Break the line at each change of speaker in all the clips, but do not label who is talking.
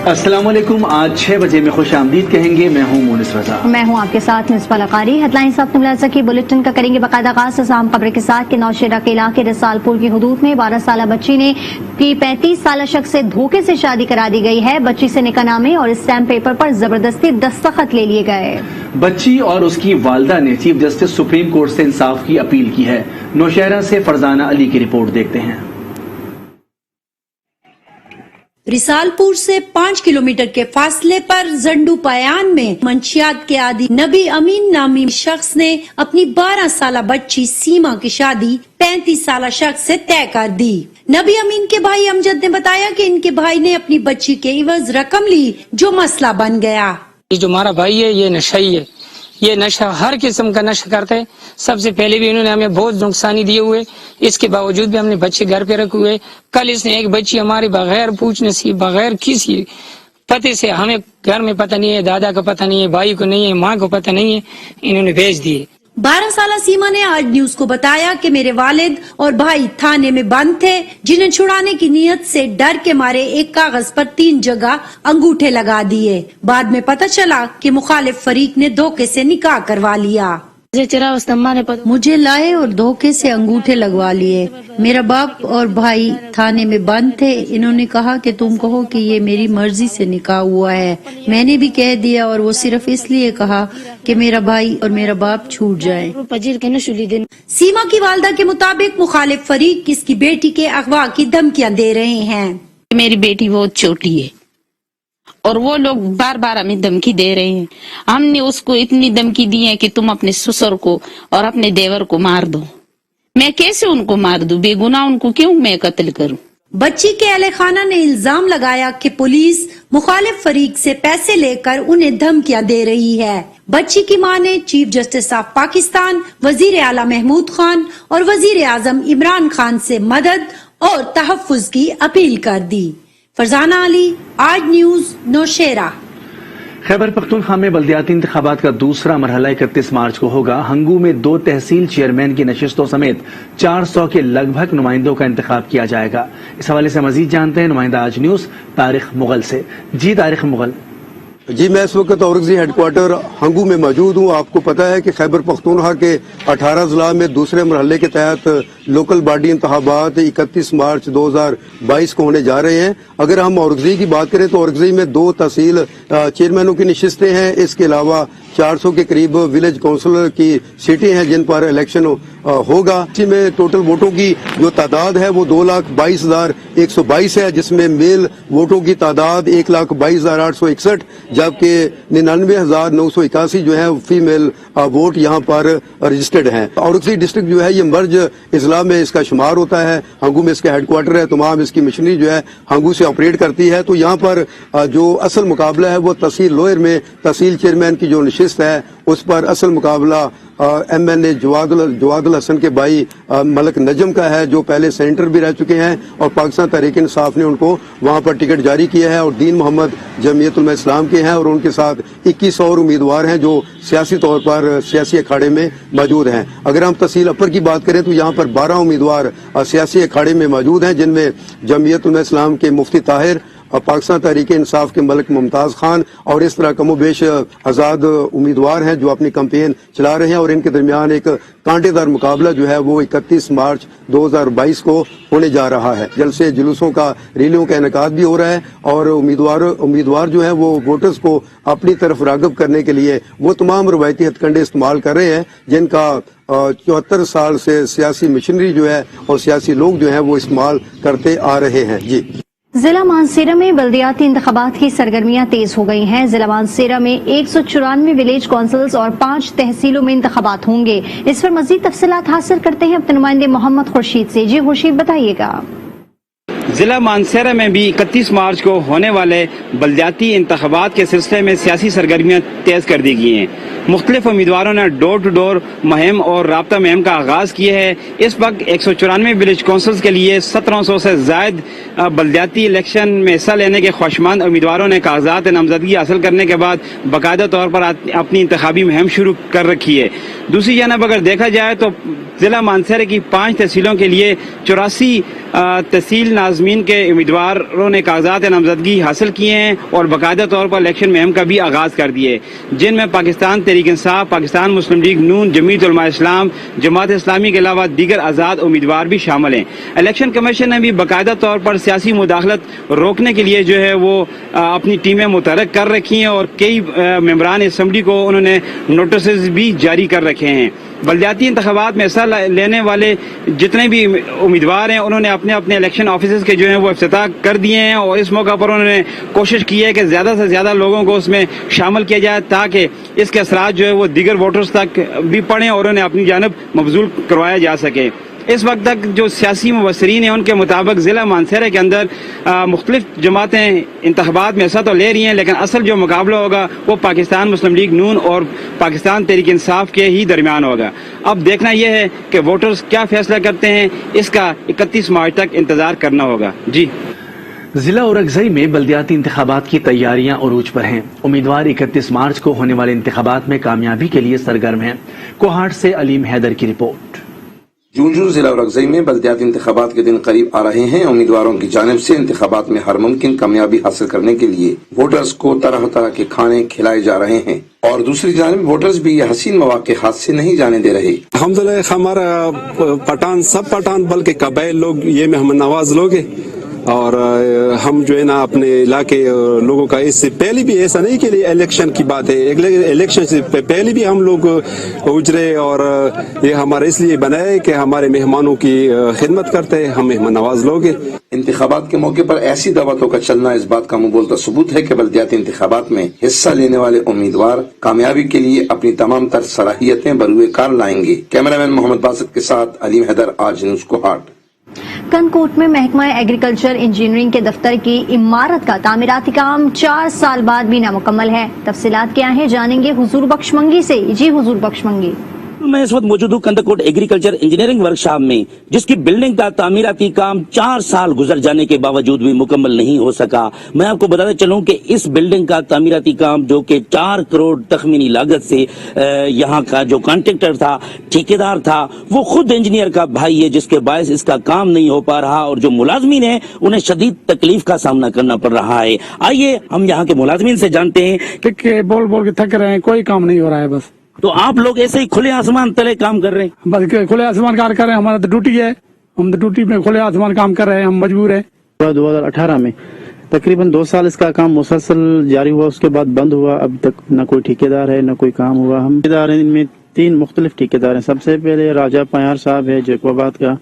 السلام علیکم. آج 6 بجے میں خوش آمدید کہیں گے. میں ہوں مونس رضا.
میں ہوں آپ کے ساتھ نصفہ لقاری. ہیڈ لائنز آپ ملازہ کی بلیٹن کا کریں گے باقاعدہ آغاز. اہم خبر کے ساتھ کہ نوشہرہ کے علاقے رسال پور کی حدود میں 12 سالہ بچی نے 35 سالہ شخص سے دھوکے سے شادی کرا دی گئی ہے. بچی سے نکاح نامے اور اسٹیمپ پیپر پر زبردستی دستخط لے لیے گئے.
بچی اور اس کی والدہ نے چیف جسٹس سپریم کورٹ سے انصاف کی اپیل کی ہے. نوشہرہ سے فرزانہ علی کی رپورٹ دیکھتے ہیں.
رسال پور سے 5 کلومیٹر کے فاصلے پر زنڈو پیان میں منشیات کے عادی نبی امین نامی شخص نے اپنی 12 سالہ بچی سیما کی شادی 35 سالہ شخص سے طے کر دی. نبی امین کے بھائی امجد نے بتایا کہ ان کے بھائی نے اپنی بچی کے عوض رقم لی جو مسئلہ بن گیا.
جو ہمارا بھائی ہے یہ نشئی ہے, یہ نشہ ہر قسم کا نشہ کرتا ہے. سب سے پہلے بھی انہوں نے ہمیں بہت نقصانی دیے ہوئے, اس کے باوجود بھی ہم نے بچے گھر پہ رکھے ہوئے. کل اس نے ایک بچی ہمارے بغیر پوچھنے سے بغیر کسی پتے سے, ہمیں گھر میں پتہ نہیں ہے, دادا کا پتہ نہیں ہے, بھائی کو نہیں ہے, ماں کو پتہ نہیں ہے, انہوں نے بھیج دیے.
12 سالہ سیما نے آج نیوز کو بتایا کہ میرے والد اور بھائی تھانے میں بند تھے, جنہیں چھڑانے کی نیت سے ڈر کے مارے ایک کاغذ پر 3 جگہ انگوٹھے لگا دیے. بعد میں پتہ چلا کہ مخالف فریق نے دھوکے سے نکاح کروا لیا. مجھے لائے اور دھوکے سے انگوٹھے لگوا لیے. میرا باپ اور بھائی تھانے میں بند تھے. انہوں نے کہا کہ تم کہو کہ یہ میری مرضی سے نکاح ہوا ہے. میں نے بھی کہہ دیا, اور وہ صرف اس لیے کہا کہ میرا بھائی اور میرا باپ چھوٹ جائیں. سیما کی والدہ کے مطابق مخالف فریق اس کی بیٹی کے اغوا کی دھمکیاں دے رہے ہیں.
میری بیٹی بہت چھوٹی ہے اور وہ لوگ بار بار ہمیں دھمکی دے رہے ہیں. ہم نے اس کو اتنی دھمکی دی ہے کہ تم اپنے سسر کو اور اپنے دیور کو مار دو. میں کیسے ان کو مار دوں؟ بے گناہ ان کو کیوں میں قتل کروں؟
بچی کے اہل خانہ نے الزام لگایا کہ پولیس مخالف فریق سے پیسے لے کر انہیں دھمکیاں دے رہی ہے. بچی کی ماں نے چیف جسٹس آف پاکستان, وزیر اعلیٰ محمود خان اور وزیر اعظم عمران خان سے مدد اور تحفظ کی اپیل کر دی. فرزانہ علی, آج نیوز, نوشہرہ.
خیبر پختونخوا میں بلدیاتی انتخابات کا دوسرا مرحلہ 31 مارچ کو ہوگا. ہنگو میں 2 تحصیل چیئرمین کی نشستوں سمیت 400 کے لگ بھگ نمائندوں کا انتخاب کیا جائے گا. اس حوالے سے مزید جانتے ہیں نمائندہ آج نیوز طارق مغل سے. جی طارق مغل.
جی, میں اس وقت اورگزئی ہیڈ کوارٹر ہنگو میں موجود ہوں. آپ کو پتا ہے کہ خیبر پختونخوا کے 18 اضلاع میں دوسرے مرحلے کے تحت لوکل باڈی انتخابات 31 مارچ 2022 کو ہونے جا رہے ہیں. اگر ہم اورگزئی کی بات کریں تو اورگزئی میں 2 تحصیل چیئرمینوں کی نشستیں ہیں. اس کے علاوہ 400 کے قریب ولیج کونسلر کی سیٹیں ہیں جن پر الیکشن ہوگا. اسی میں ٹوٹل ووٹوں کی جو تعداد ہے وہ 2,22,122 ہے, جس میں میل ووٹوں کی تعداد 1,22,861 جبکہ 99,981 جو ہے فیمیل ووٹ یہاں پر رجسٹرڈ ہیں. اورگزئی ڈسٹرکٹ جو ہے یہ مرج اضلاع میں اس کا شمار ہوتا ہے. ہنگو میں اس کا ہیڈ کوارٹر ہے. تمام اس کی مشینری جو ہے ہنگو سے آپریٹ کرتی ہے. تو یہاں پر جو اصل مقابلہ ہے وہ تحصیل لوئر میں تحصیل چیئرمین کی جو نشست ہے اس پر اصل مقابلہ MNA جواد الحسن کے بھائی ملک نجم کا ہے, جو پہلے سینیٹر بھی رہ چکے ہیں, اور پاکستان تحریک انصاف نے ان کو وہاں پر ٹکٹ جاری کیا ہے. اور دین محمد جمعیت علماء اسلام کے ہیں, اور ان کے ساتھ 21 اور امیدوار ہیں جو سیاسی طور پر سیاسی اکھاڑے میں موجود ہیں. اگر ہم تحصیل اپر کی بات کریں تو یہاں پر 12 امیدوار سیاسی اکھاڑے میں موجود ہیں, جن میں جمعیت علماء اسلام کے مفتی طاہر, پاکستان تحریک انصاف کے ملک ممتاز خان, اور اس طرح کم و بیش آزاد امیدوار ہیں جو اپنی کمپین چلا رہے ہیں. اور ان کے درمیان ایک کانٹے دار مقابلہ جو ہے وہ 31 مارچ 2022 کو ہونے جا رہا ہے. جلسے جلوسوں کا, ریلیوں کا انعقاد بھی ہو رہا ہے, اور امیدوار جو ہیں وہ ووٹرز کو اپنی طرف راغب کرنے کے لیے وہ تمام روایتی ہتھ کنڈے استعمال کر رہے ہیں جن کا 74 سال سے سیاسی مشینری جو ہے اور سیاسی لوگ جو ہیں وہ استعمال کرتے آ رہے ہیں. جی,
ضلع مانسیرہ میں بلدیاتی انتخابات کی سرگرمیاں تیز ہو گئی ہیں. ضلع مانسیرہ میں 194 ولیج کونسلز اور 5 تحصیلوں میں انتخابات ہوں گے. اس پر مزید تفصیلات حاصل کرتے ہیں اپنے نمائندے محمد خورشید سے. جی خورشید, بتائیے گا.
ضلع مانسیرہ میں بھی 31 مارچ کو ہونے والے بلدیاتی انتخابات کے سلسلے میں سیاسی سرگرمیاں تیز کر دی گئی ہیں. مختلف امیدواروں نے ڈور ٹو ڈور مہم اور رابطہ مہم کا آغاز کیا ہے. اس وقت 194 ولیج کونسلز کے لیے 1700 سے زائد بلدیاتی الیکشن میں حصہ لینے کے خواہشمند امیدواروں نے کاغذات نامزدگی حاصل کرنے کے بعد باقاعدہ طور پر اپنی انتخابی مہم شروع کر رکھی ہے. دوسری جانب اگر دیکھا جائے تو ضلع مانسیرہ کی 5 تحصیلوں کے لیے 84 तहसील नाजमीन के उम्मीदवारों ने कागजात नामजदगी हासिल किए हैं और बाकायदा तौर पर इलेक्शन मुहिम का भी आगाज कर दिए, जिनमें पाकिस्तान तहरीक इंसाफ, पाकिस्तान मुस्लिम लीग नून, जमीयत उलमा इस्लाम, जमात इस्लामी के अलावा दीगर आज़ाद उम्मीदवार भी शामिल हैं। इलेक्शन कमीशन ने भी बाकायदा तौर पर सियासी मुदाखलत रोकने के लिए जो है वो अपनी टीमें मुतहरक कर रखी हैं और कई मेंबरान असम्बली को उन्होंने नोटिस भी जारी कर रखे हैं। बल्दियाती इंतखाबात में हिस्सा लेने वाले जितने भी उम्मीदवार हैं उन्होंने अपने अपने इलेक्शन ऑफिस के जो हैं वो इफ्तिताह कर दिए हैं और इस मौका पर उन्होंने कोशिश की है कि ज़्यादा से ज़्यादा लोगों को उसमें शामिल किया जाए ताकि इसके असरात जो है वो दीगर वोटर्स तक भी पड़ें और उन्हें अपनी जानब मबजूल करवाया जा सके। इस वक्त तक जो सियासी मुबसरीन हैं उनके मुताबिक ज़िला मानसरा के अंदर मुख्तलिफ जमातें इंतखाबात में हिस्सा तो ले रही हैं, लेकिन असल जो मुकाबला होगा वो पाकिस्तान मुस्लिम लीग नून और पाकिस्तान तहरीक इंसाफ के ही दरमियान होगा। अब देखना यह है कि वोटर्स क्या फैसला करते हैं, इसका 31 मार्च तक इंतजार करना होगा। जी।
जिला औरंगज़ई में बल्दियाती इंतखाबात की तैयारियां उरूज पर हैं। उम्मीदवार 31 मार्च को होने वाले इंतखाबात में कामयाबी के लिए सरगर्म हैं। कोहाट से अलीम हैदर की रिपोर्ट।
जून जिला औरंगज़ई में बल्दियाती इंतखाबात के दिन करीब आ रहे हैं। उम्मीदवारों की जानिब से इंतखाबात में हर मुमकिन कामयाबी हासिल करने के लिए वोटर्स को तरह तरह के खाने खिलाए जा रहे हैं और दूसरी जानिब वोटर्स भी ये हसीन मौके हाथ से नहीं जाने दे रहे।
अल्हम्दुलिल्लाह हमारा पठान सब पठान बल्कि कबाइल लोग ये में हम नवाज लोग हैं और हम जो है ना अपने इलाके लोगों का इससे पहले भी ऐसा नहीं कि इलेक्शन की बात है, इलेक्शन से पहले भी हम लोग उजरे और ये हमारा इसलिए बना है कि हमारे मेहमानों की खिदमत करते हैं, हम मेहमान नवाज लोग हैं।
इंतखाबात के मौके पर ऐसी दावतों का चलना इस बात का मुबोलता सबूत है कि बल्दियाती इंतखाबात में हिस्सा लेने वाले उम्मीदवार कामयाबी के लिए अपनी तमाम तर सलाहियतें बरूए कार लाएंगे। कैमरामैन मोहम्मद बासित के साथ अलीम हैदर, आज न्यूज़ कोहाट।
कनकोट में महकमा एग्रीकल्चर इंजीनियरिंग के दफ्तर की इमारत का तामीराती काम 4 साल बाद भी नामुकम्मल है। तफसीलात क्या है जानेंगे हुजूर बख्श मंगी से। जी हुजूर बख्श मंगी।
मैं इस वक्त मौजूद हूँ कंदकोट एग्रीकल्चर इंजीनियरिंग वर्कशॉप में, जिसकी बिल्डिंग का तामीराती काम 4 साल गुजर जाने के बावजूद भी मुकम्मल नहीं हो सका। मैं आपको बताते चलूं कि इस बिल्डिंग का तामीराती काम जो कि 4 करोड़ तखमीनी लागत से यहाँ का जो कॉन्ट्रैक्टर था, ठेकेदार था, वो खुद इंजीनियर का भाई है, जिसके बायस इसका काम नहीं हो पा रहा और जो मुलाजमीन है उन्हें शदीद तकलीफ का सामना करना पड़ रहा है। आइए हम यहाँ के मुलाजमीन से जानते हैं
कि बोल बोल के थक रहे हैं, कोई काम नहीं हो रहा है। बस
तो आप लोग ऐसे ही खुले आसमान तले काम कर रहे हैं?
बस खुले आसमान काम कर रहे हैं, हमारा तो ड्यूटी है, हम तो ड्यूटी में खुले आसमान काम कर रहे हैं, हम मजबूर हैं।
2018 में तकरीबन 2 साल इसका काम मुसलसल जारी हुआ, उसके बाद बंद हुआ। अब तक न कोई ठेकेदार है न कोई काम हुआ। हम ठेकेदार हैं, इनमें 3 मुख्तलिफ ठेकेदार हैं। सबसे पहले राजा पयार साहब है जैकोबाद का,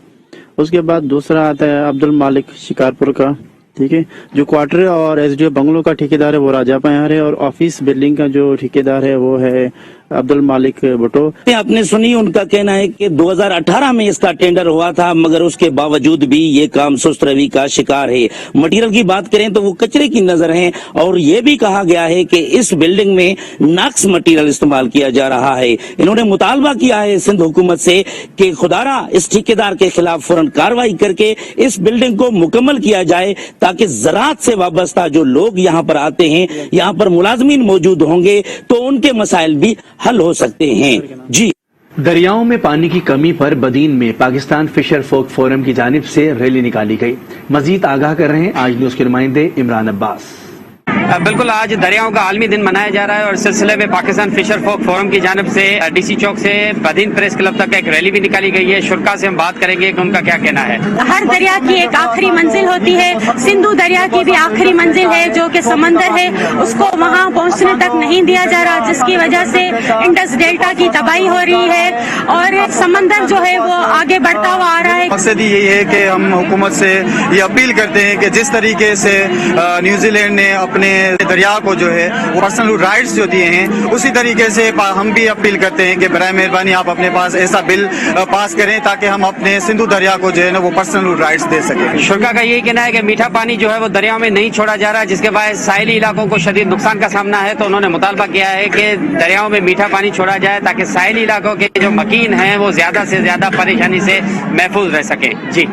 उसके बाद दूसरा आता है अब्दुल मालिक शिकारपुर का, ठीक है। जो क्वार्टर और एसडीओ बंगलों का ठेकेदार है वो राजा पयार है और ऑफिस बिल्डिंग का जो ठेकेदार है वो है अब्दुल मालिक भुट्टो।
आपने सुनी, उनका कहना है कि 2018 में इसका टेंडर हुआ था मगर उसके बावजूद भी ये काम सुस्त रवि का शिकार है। मटेरियल की बात करें तो वो कचरे की नजर है और ये भी कहा गया है कि इस बिल्डिंग में नाक्स मटेरियल इस्तेमाल किया जा रहा है। इन्होंने मुतालबा किया है सिंध हुकूमत से कि खुदारा इस ठेकेदार के खिलाफ फौरन कार्रवाई करके इस बिल्डिंग को मुकम्मल किया जाए ताकि ज़राअत से वाबस्ता जो लोग यहाँ पर आते हैं, यहाँ पर मुलाजमीन मौजूद होंगे तो उनके मसाइल भी हल हो सकते हैं। जी।
दरियाओं में पानी की कमी पर बदीन में पाकिस्तान फिशर फोक फोरम की जानिब से रैली निकाली गई। मजीद आगाह कर रहे हैं आज न्यूज़ के नुमाइंदे इमरान अब्बास।
बिल्कुल, आज दरियाओं का आलमी दिन मनाया जा रहा है और इस सिलसिले में पाकिस्तान फिशर फोक फोरम की जानिब से डीसी चौक से बदीन प्रेस क्लब तक एक रैली भी निकाली गई है। शुरा से हम बात करेंगे कि उनका क्या कहना है।
हर दरिया की एक आखिरी मंजिल होती है, सिंधु दरिया की भी आखिरी मंजिल है जो कि समंदर है, उसको वहाँ पहुँचने तक नहीं दिया जा रहा, जिसकी वजह से इंडस डेल्टा की तबाही हो रही है और समंदर जो है वो आगे बढ़ता हुआ आ रहा है।
मकसद यही है कि हम हुकूमत से ये अपील करते हैं कि जिस तरीके से न्यूजीलैंड ने अपने दरिया को जो है वो पर्सनल राइट्स जो दिए हैं, उसी तरीके से हम भी अपील करते हैं कि बराए मेहरबानी आप अपने पास ऐसा बिल पास करें ताकि हम अपने सिंधु दरिया को जो है ना वो पर्सनल राइट्स दे सकें।
शुरा का यही कहना है कि मीठा पानी जो है वो दरिया में नहीं छोड़ा जा रहा है, जिसके बाद साहिली इलाकों को शदीद नुकसान का सामना है। तो उन्होंने मुतालबा किया है कि दरियाओं में मीठा पानी छोड़ा जाए ताकि साहिली इलाकों के जो मकीन हैं वो ज्यादा से ज्यादा परेशानी से महफूज रह सकें। जी।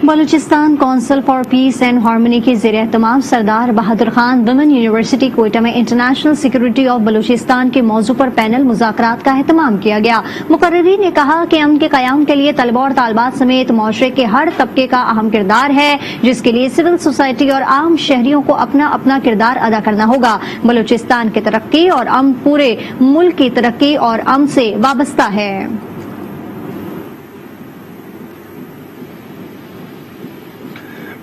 Balochistan council for peace and harmony के ज़ेर एहतमाम सरदार बहादुर खान वुमेन यूनिवर्सिटी कोयटा में इंटरनेशनल सिक्योरिटी ऑफ बलूचिस्तान के मौजू पर पैनल मुज़ाकरात का एहतमाम किया गया। मुकर्रिरीन ने कहा कि अमन के क़याम के लिए तलबा और तालबात समेत मुआशरे के हर तबके का अहम किरदार है, जिसके लिए सिविल सोसाइटी और आम शहरियों को अपना अपना किरदार अदा करना होगा। बलूचिस्तान की तरक्की और अमन पूरे मुल्क की तरक्की और अमन से वाबस्ता है।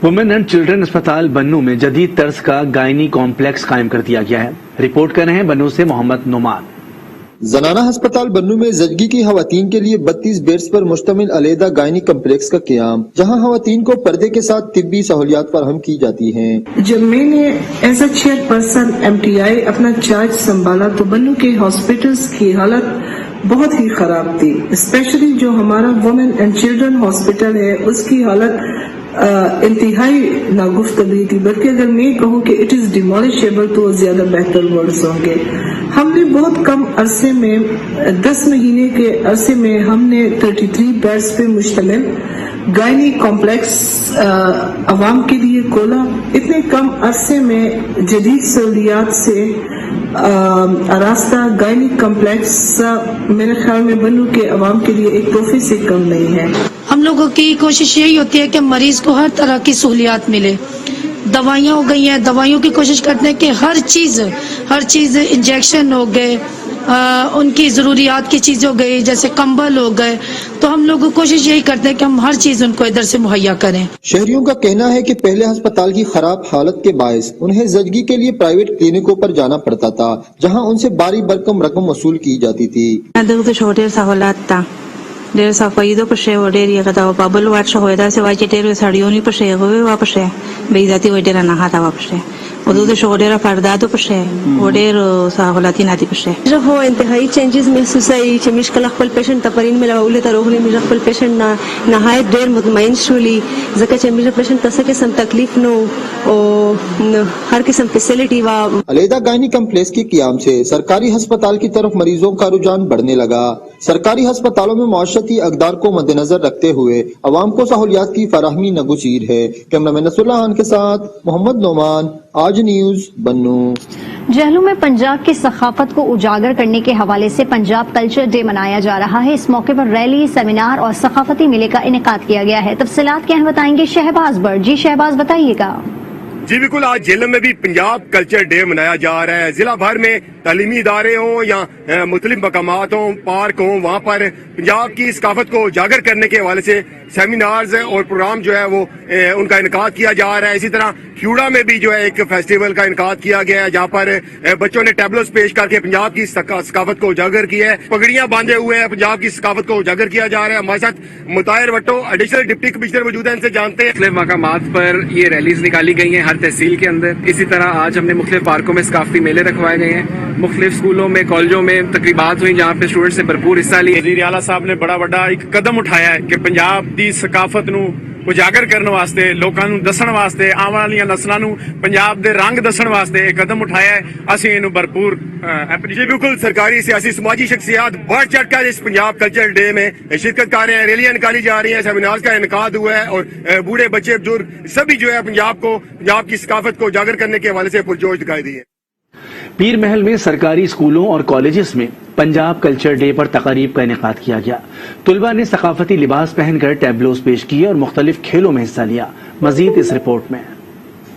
वुमेन एंड चिल्ड्रन अस्पताल बन्नू में जदीद तर्ज का गायनी कॉम्प्लेक्स कायम कर दिया गया है। रिपोर्ट कर रहे हैं बन्नू से मोहम्मद नोमान।
जनाना अस्पताल बन्नू में जजगी की खवातीन के लिए 32 बेड्स पर मुश्तमिल अलहदा गायनी कम्प्लेक्स का क़याम, जहां खवातीन को पर्दे के साथ तिब्बी सहूलियात फराहम की जाती हैं।
जब मैंने एज अ चेयरपर्सन MTI अपना चार्ज संभाला तो बन्नू के हॉस्पिटल्स की हालत बहुत ही खराब थी। स्पेशली जो हमारा वुमेन एंड चिल्ड्रन हॉस्पिटल है उसकी हालत इंतहाई नागुफ्तगी थी, बल्कि अगर मैं कहूँ कि इट इज डिमोलिशेबल तो ज्यादा बेहतर वर्ड्स होंगे। हमने बहुत कम अरसे में 10 महीने के अरसे में हमने 33 बेड्स पे मुश्तमिल गायनी कॉम्प्लेक्स अवाम के लिए खोला। इतने कम अरसे में जदीद सहूलियात से आरास्ता गायनी कॉम्प्लेक्स मेरे ख्याल में बन्नू के अवाम के लिए एक तोहफे से कम नहीं है।
हम लोगों की कोशिश यही होती है कि मरीज को हर तरह की सहूलियात मिले। दवाइयाँ हो गई हैं, दवाइयों की कोशिश करते हैं कि हर चीज इंजेक्शन हो गए, उनकी जरूरियात की चीज हो गई, जैसे कंबल हो गए, तो हम लोग कोशिश यही करते हैं कि हम हर चीज उनको इधर से मुहैया करें।
शहरियों का कहना है कि पहले अस्पताल की खराब हालत के बायस उन्हें जजगी के लिए प्राइवेट क्लिनिकों पर जाना पड़ता था, जहां उनसे बारी बरकम रकम वसूल की जाती थी।
ډېر صفایدو په شی و ډېر یې غدا او بابل ورشه وای دا سه وای چې ډېر سړیونی په شی غوي واپس به ذاتی وای ډېر نه هاته واپس حدود شو ډېر فردادو په شی و ډېر سہولاتی نه دي په شی
زه هو انتهایی چینجز محسوس ای چې مشکل خپل پیشنټ ته پرین ملوله ته روغلی مې خپل پیشنټ نه نهایت ډېر مطمئن شولي ځکه چې مې پیشنټ ته څه قسم تکلیف نو او हर किस्म फैसिलिटी व
अलहदा गायनी कम्प्लेक्स के क़याम से सरकारी अस्पताल की तरफ मरीजों का रुझान बढ़ने लगा। सरकारी अस्पतालों में माशरती अक़दार को मद्देनजर रखते हुए अवाम को सहूलियात की फराहमी नगुचीर है। कैमरामैन नसरुल्लाह खान के साथ मोहम्मद नोमान, आज न्यूज बन्नू।
जहलू में पंजाब की सखाफत को उजागर करने के हवाले से पंजाब कल्चर डे मनाया जा रहा है। इस मौके पर रैली, सेमिनार और सखाफती मेले का इनेकाद किया गया है। तफसीलात क्या हैं बताएंगे शहबाज बट। जी शहबाज बताइएगा।
जी बिल्कुल, आज झेलम में भी पंजाब कल्चर डे मनाया जा रहा है। जिला भर में तालीमी इदारे हों या मुख्तलिफ मकामात हों, पार्क हों, वहाँ पर पंजाब की सकाफत को उजागर करने के हवाले से सेमिनार्स और प्रोग्राम जो है वो उनका इनकाद किया जा रहा है। इसी तरह क्यूड़ा में भी जो है एक फेस्टिवल का इनकाद किया गया है, जहाँ पर बच्चों ने टैबलोस पेश करके पंजाब की सकाफत को उजागर किया है। पगड़ियाँ बांधे हुए हैं, पंजाब की सकाफत को उजागर किया जा रहा है। हमारे साथ मुताहिर भट्टो एडिशनल डिप्टी कमिश्नर मौजूद हैं, इनसे जानते हैं।
मुख्तलिफ मकामात पर ये रैलीज निकाली गई हैं हर तहसील के अंदर। इसी तरह आज हमने मुख्तलिफ पार्कों में सकाफती मेले रखवाए गए हैं। मुख्तलिफ स्कूलों में, कॉलेजों में तकरीबात हुई जहाँ पे स्टूडेंट्स ने भरपूर हिस्सा लिया।
वज़ीर आला साहब ने बड़ा बड़ा एक कदम उठाया है कि पंजाब की सकाफत नू उजागर करने वास्ते, लोगों नू दसण वास्ते, आने वाली नस्लों नू पंजाब दे रंग दसण वास्ते एक कदम उठाया है। असीं इहनू भरपूर एप्रीशिएट। बिल्कुल, सरकारी सियासी समाजी शख्सियात बढ़ चढ़कर इस पंजाब कल्चर डे में शिरकत कर रहे हैं। रैलियां निकाली जा रही हैं, सेमिनार्स का इनकाद हुआ है और बूढ़े बच्चे बुजुर्ग सभी जो है पंजाब की सकाफत को उजागर करने के हवाले से पुरजोश दिखाई दी है।
पीर महल में सरकारी स्कूलों और कॉलेजेस में पंजाब कल्चर डे पर तकारीब का इनेकाद किया गया। तुलबा ने सकाफती लिबास पहनकर टैबलोस पेश किए और मुख्तलिफ खेलों में हिस्सा लिया। मजीद इस रिपोर्ट में।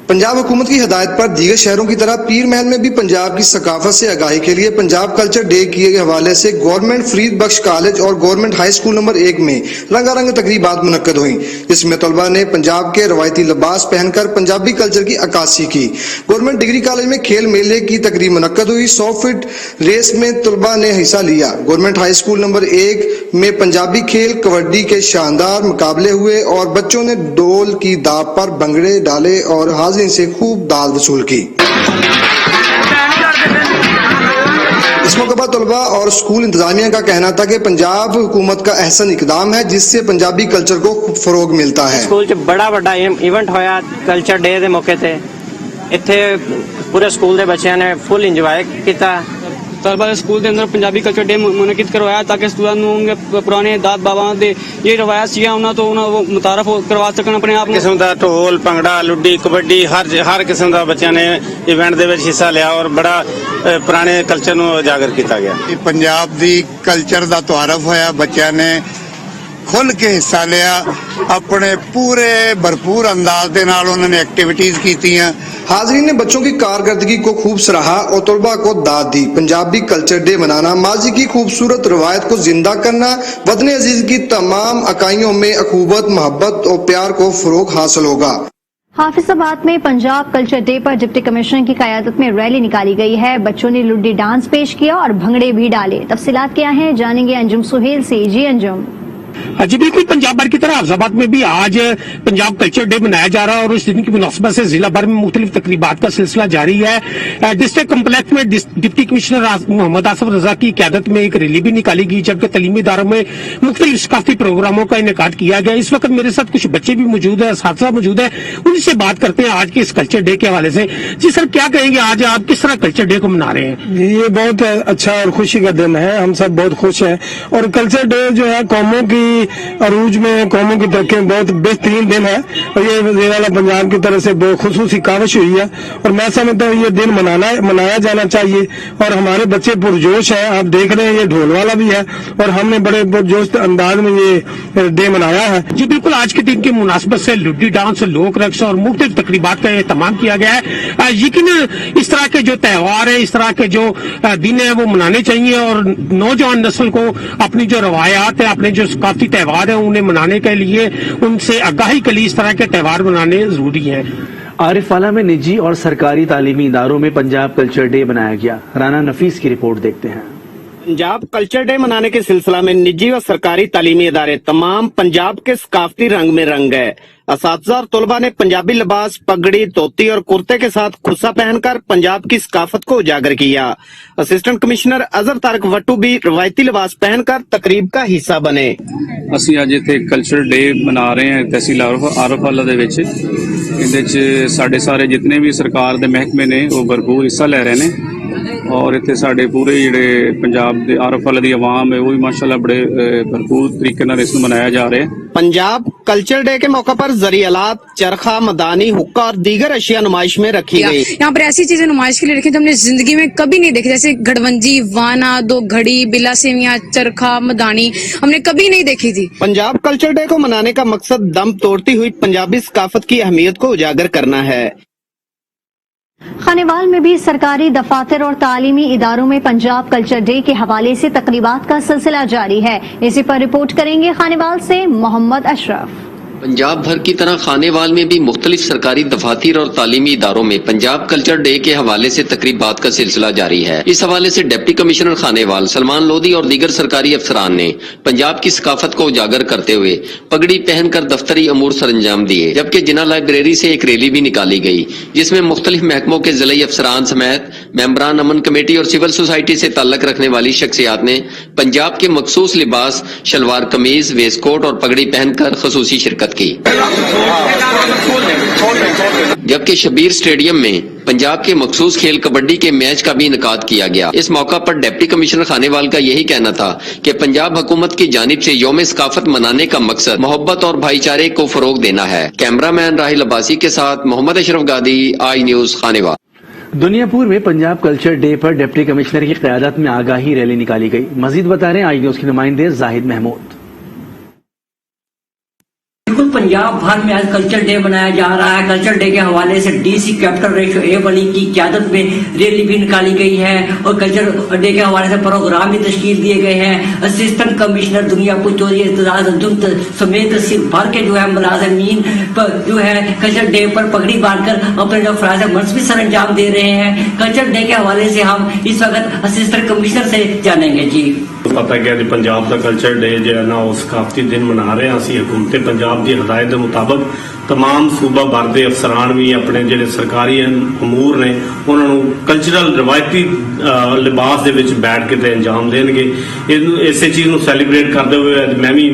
पंजाब हुकूमत की हिदायत पर दीगर शहरों की तरह पीर महल में भी पंजाब की सकाफत से आगाही के लिए पंजाब कल्चर डे के हवाले से गवर्नमेंट फरीद बख्श कॉलेज और गवर्नमेंट हाई स्कूल नंबर 1 में रंगारंग तकरीबात मुनक्कद हुई। इसमें तलबा ने पंजाब के रवायती लिबास पहनकर पंजाबी कल्चर की अक्कासी की। गवर्नमेंट डिग्री कॉलेज में खेल मेले की तकरीब मुनक्कद हुई। 100 फीट रेस में तलबा ने हिस्सा लिया। गवर्नमेंट हाई स्कूल नंबर 1 में पंजाबी खेल कबड्डी के शानदार मुकाबले हुए और बच्चों ने डोल की दाब पर भंगड़े डाले और हाजिर से खूब दाद वसूल की। इस मौके पर तलबा और स्कूल इंतजामिया का कहना था कि पंजाब हुकूमत का अहसन इकदाम है जिससे पंजाबी कल्चर को फरोग मिलता है।
स्कूल च बड़ा बड़ा इवेंट होया कल्चर डे के मौके ते। इत्थे पूरे स्कूल के बच्चों ने फुल इंजॉय किया।
साल स्कूल के अंदर पंजाबी कल्चर डे मुनकिद करवाया ताकि स्टूडेंट पुराने दाद बाबा के ये रवायत सी उन्होंने तो उन्होंने मुतारफ करवा सकन अपने आप
किस्म का ढोल भंगड़ा लुड्डी कबड्डी हर किस्म का बच्चों ने इवेंट दे विच हिस्सा लिया और बड़ा पुराने कल्चर नूं उजागर किया गया।
पंजाब दी कल्चर दा तारफ होया, बच्चों ने खुल के हिस्सा लिया, अपने पूरे भरपूर अंदाज दे नाल उन्होंने एक्टिविटीज की।
हाजरीन ने बच्चों की कारकर्दगी को खूब सराहा और तलबा को दाद दी। पंजाबी कल्चर डे मनाना माजी की खूबसूरत रवायत को जिंदा करना, वतन अजीज की तमाम इकाइयों में अखूबत, मोहब्बत और प्यार को फरोग हासिल होगा।
हाफिजाबाद में पंजाब कल्चर डे पर डिप्टी कमिश्नर की क़यादत में रैली निकाली गई है। बच्चों ने लुड्डी डांस पेश किया और भंगड़े भी डाले। तफसीलात क्या हैं, जानेंगे अंजुम सुहेल से। जी अंजुम।
जी बिल्कुल, पंजाब भर की तरह हाफिजाबाद में भी आज पंजाब कल्चर डे मनाया जा रहा है और उस दिन की मुनासबत से जिला भर में मुख्तलिफ तकरीबात का सिलसिला जारी है। डिस्ट्रिक्ट कम्प्लेक्स में डिप्टी कमिश्नर मोहम्मद आसिफ रजा की क़यादत में एक रैली भी निकाली गई, जबकि तलीमी इदारों में मुख्तलिफ सकाफती प्रोग्रामों का इनेकाद किया गया। इस वक्त मेरे साथ कुछ बच्चे भी मौजूद है, साथिया मौजूद है, उनसे बात करते हैं आज के इस कल्चर डे के हवाले से। जी सर, क्या कहेंगे, आज आप किस तरह कल्चर डे को मना रहे हैं?
ये बहुत अच्छा और खुशी का दिन है, हम सब बहुत खुश हैं। और कल्चर डे जो है कौमों की अरूज में, कौमों की तरक्की में बहुत बेहतरीन दिन है और ये वज़ीर आला पंजाब की तरफ से बहुत खुसूसी काविश हुई है और मैं समझता हूँ ये दिन मनाया जाना चाहिए। और हमारे बच्चे पुरजोश हैं, आप देख रहे हैं ये ढोल वाला भी है और हमने बड़े पुरजोश अंदाज में ये डे मनाया है।
जी बिल्कुल, आज के दिन की मुनासबत से लुड्डी डांस, लोक रक्स और मुख्तलिफ तकरीबात का एहतमाम किया गया है। यकीन इस तरह के जो त्यौहार है, इस तरह के जो दिन है वो मनाने चाहिए और नौजवान नस्ल को अपनी जो रवायात है, अपने जो सकाफती त्यौहार है उन्हें मनाने के लिए उनसे आगाही के लिए इस तरह के त्यौहार मनाने जरूरी है।
आरिफवाला में निजी और सरकारी तालीमी इदारों में पंजाब कल्चर डे मनाया गया। राना नफीस की रिपोर्ट देखते हैं।
पंजाब कल्चर डे मनाने के सिलसिला में निजी और सरकारी तालीमी इदारे तमाम पंजाब के सकाफती रंग में रंग गए। असातिज़ा और तलबा ने पंजाबी लिबास, पगड़ी, धोती और कुर्ते के साथ खुस्सा पहनकर पंजाब की सकाफत को उजागर किया। असिस्टेंट कमिश्नर अजहर तारक वट्टू भी रवायती लिबास पहनकर तकरीब का हिस्सा बने।
ਅਸੀਂ ਅੱਜ ਇੱਥੇ ਕਲਚਰ ਡੇ ਮਨਾ ਰਹੇ ਹਾਂ ਤਹਿਸੀਲ ਆਰਫਵਾਲਾ ਦੇ ਵਿੱਚ। ਇਹਦੇ 'ਚ ਸਾਡੇ ਸਾਰੇ ਜਿੰਨੇ ਵੀ ਸਰਕਾਰ ਦੇ ਮਹਿਕਮੇ ਨੇ ਉਹ ਭਰਪੂਰ ਹਿੱਸਾ ਲੈ ਰਹੇ ਨੇ और इतने साढ़े पूरे जिहड़े पंजाब दे आरफवाला दी आवाम है वो भी माशाल्लाह बड़े भरपूर तरीके नाल इसनूं मनाया जा रहा है।
पंजाब कल्चर डे के मौके पर ज़री आलात, चरखा, मदानी, हुक्का और दीगर अशिया नुमाइश में रखी गई।
यहाँ पर ऐसी चीजें नुमाइश के लिए रखी जो हमने जिंदगी में कभी नहीं देखी, जैसे घड़वंजी, वाना, दो घड़ी, बिला सेवियां, चरखा, मदानी हमने कभी नहीं देखी थी।
पंजाब कल्चर डे को मनाने का मकसद दम तोड़ती हुई पंजाबी सकाफत की अहमियत को उजागर करना है।
खानेवाल में भी सरकारी दफातर और तालीमी इदारों में पंजाब कल्चर डे के हवाले से तकरीबात का सिलसिला जारी है। इसी पर रिपोर्ट करेंगे खानेवाल से मोहम्मद अशरफ।
पंजाब भर की तरह खानेवाल में भी मुख्तलिफ सरकारी दफातर और तालीमी इदारों में पंजाब कल्चर डे के हवाले से तकरीबात का सिलसिला जारी है। इस हवाले से डिप्टी कमिश्नर खानेवाल सलमान लोधी और दीगर सरकारी अफसरान ने पंजाब की सकाफत को उजागर करते हुए पगड़ी पहनकर दफ्तरी अमूर सरंजाम दिए, जबकि जिना लाइब्रेरी से एक रैली भी निकाली गई जिसमें मुख्तलिफ महकमों के जिलाई अफसरान समेत मेंबरान अमन कमेटी और सिविल सोसाइटी से ताल्लुक रखने वाली शख्सियात ने पंजाब के मखसूस लिबास शलवार कमीज, वेस्टकोट और पगड़ी पहनकर खसूसी शिरकत की। जबकि शबीर स्टेडियम में पंजाब के मखसूस खेल कबड्डी के मैच का भी इनकाद किया गया। इस मौका पर डिप्टी कमिश्नर खानेवाल का यही कहना था कि पंजाब हुकूमत की जानिब से यौम सकाफत मनाने का मकसद मोहब्बत और भाईचारे को फरोग देना है। कैमरामैन राहिल अब्बासी के साथ मोहम्मद अशरफ गादी, आई न्यूज खानेवाल।
दुनियापुर में पंजाब कल्चर डे पर डिप्टी कमिश्नर की क़यादत में आगाही रैली निकाली गई। मजीद बता रहे हैं आई न्यूज के नुमाइंदे जाहिद महमूद।
बिल्कुल, पंजाब भर में आज कल्चर डे मनाया जा रहा है। कल्चर डे के हवाले से डीसी कैपिटल रेशो ए वली की क़यादत में रैली भी निकाली गई है और कल्चर डे के हवाले से प्रोग्राम भी तश्कील दिए गए हैं। असिस्टेंट कमिश्नर दुनियापुर चौधरी इत्तेजाज अंजुम समेत सिर्फ भर के जो है मुलाजमीन जो है कल्चर डे पर पगड़ी बांधकर अपने जो फराज़ मनसबी सर अंजाम दे रहे हैं। कल्चर डे के हवाले से हम इस वक्त असिस्टेंट कमिश्नर से जानेंगे। जी
पता क्या कि पंजाब का कल्चर डे जो है ना वो सकाफती दिन मना रहे हैं। असी हुकूमत पंजाब की हदायत के मुताबिक तमाम सूबा भर के अफसरान भी अपने जो सरकारी अमूर ने उन्होंने कल्चरल रवायती लिबास के बैठ के अंजाम देंगे। इस चीज़ को सैलीब्रेट करते हुए मैं भी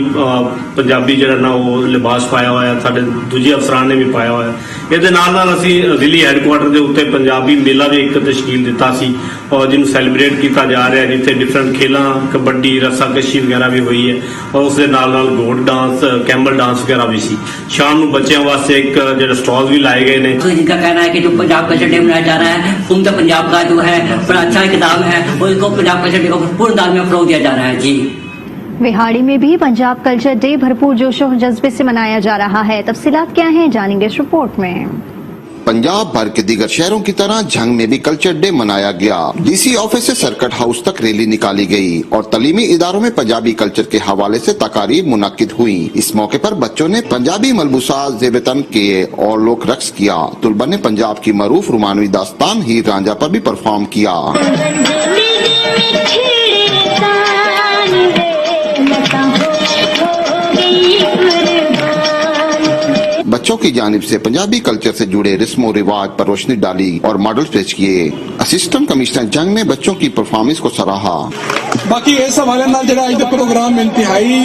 पंजाबी जो ना वो लिबास पाया हुआ है, साढ़े दूजे अफसरान ने भी पाया हुआ है। ਇਹਦੇ ਨਾਲ ਅਸੀਂ ਜ਼ਿਲ੍ਹੀ ਹੈੱਡਕੁਆਟਰ ਦੇ ਉੱਤੇ ਪੰਜਾਬੀ ਮੇਲਾ ਵੀ ਇੱਕ ਤਸ਼ਕੀਲ ਦਿੱਤਾ ਸੀ ਔਰ ਜਿਹਨੂੰ ਸੈਲੀਬ੍ਰੇਟ ਕੀਤਾ ਜਾ ਰਿਹਾ, ਜਿੱਥੇ ਡਿਫਰੈਂਟ ਖੇਲਾਂ, ਕਬੱਡੀ, ਰੱਸਾਕਸ਼ੀ ਵਗੈਰਾ ਵੀ ਹੋਈ ਹੈ ਔਰ ਉਸ ਦੇ ਨਾਲ ਗੋਟ ਡਾਂਸ, ਕੈਂਬਲ ਡਾਂਸ ਵਗੈਰਾ ਵੀ ਸੀ। ਸ਼ਾਮ ਨੂੰ ਬੱਚਿਆਂ ਵਾਸਤੇ ਇੱਕ ਜਿਹੜਾ ਸਟਾਲ ਵੀ ਲਾਏ गए ने।
जिनका कहना है कि जो पंजाब कल्चर डे मनाया जा रहा है, उनका पंजाब का जो है बड़ा अच्छा किताब है और इसको पंजाब कल्चर डे को पूर्ण अंदाज में फरोग दिया जा रहा है। जी,
विहाड़ी में भी पंजाब कल्चर डे भरपूर जोश और जज्बे से मनाया जा रहा है। तफसीलात क्या हैं, जानेंगे इस रिपोर्ट में।
पंजाब भर के दीगर शहरों की तरह झंग में भी कल्चर डे मनाया गया। डीसी ऑफिस से सर्किट हाउस तक रैली निकाली गई और तालीमी इदारों में पंजाबी कल्चर के हवाले से तकारीर मुनक्किद हुई। इस मौके पर बच्चों ने पंजाबी मलबूसात ज़ेब-ए-तन किए और लोक रक्स किया। तुलबा ने पंजाब की मरूफ रुमानवी दास्तान हीर रांझा पर भी परफॉर्म किया। बच्चों की जानिब से पंजाबी कल्चर से जुड़े रस्मो रिवाज पर रोशनी डाली और मॉडल पेश किए। असिस्टेंट कमिश्नर जंग ने बच्चों की परफॉर्मेंस को सराहा।
बाकी इस हवाले नाल जिहड़ा अज दा प्रोग्राम इंतहाई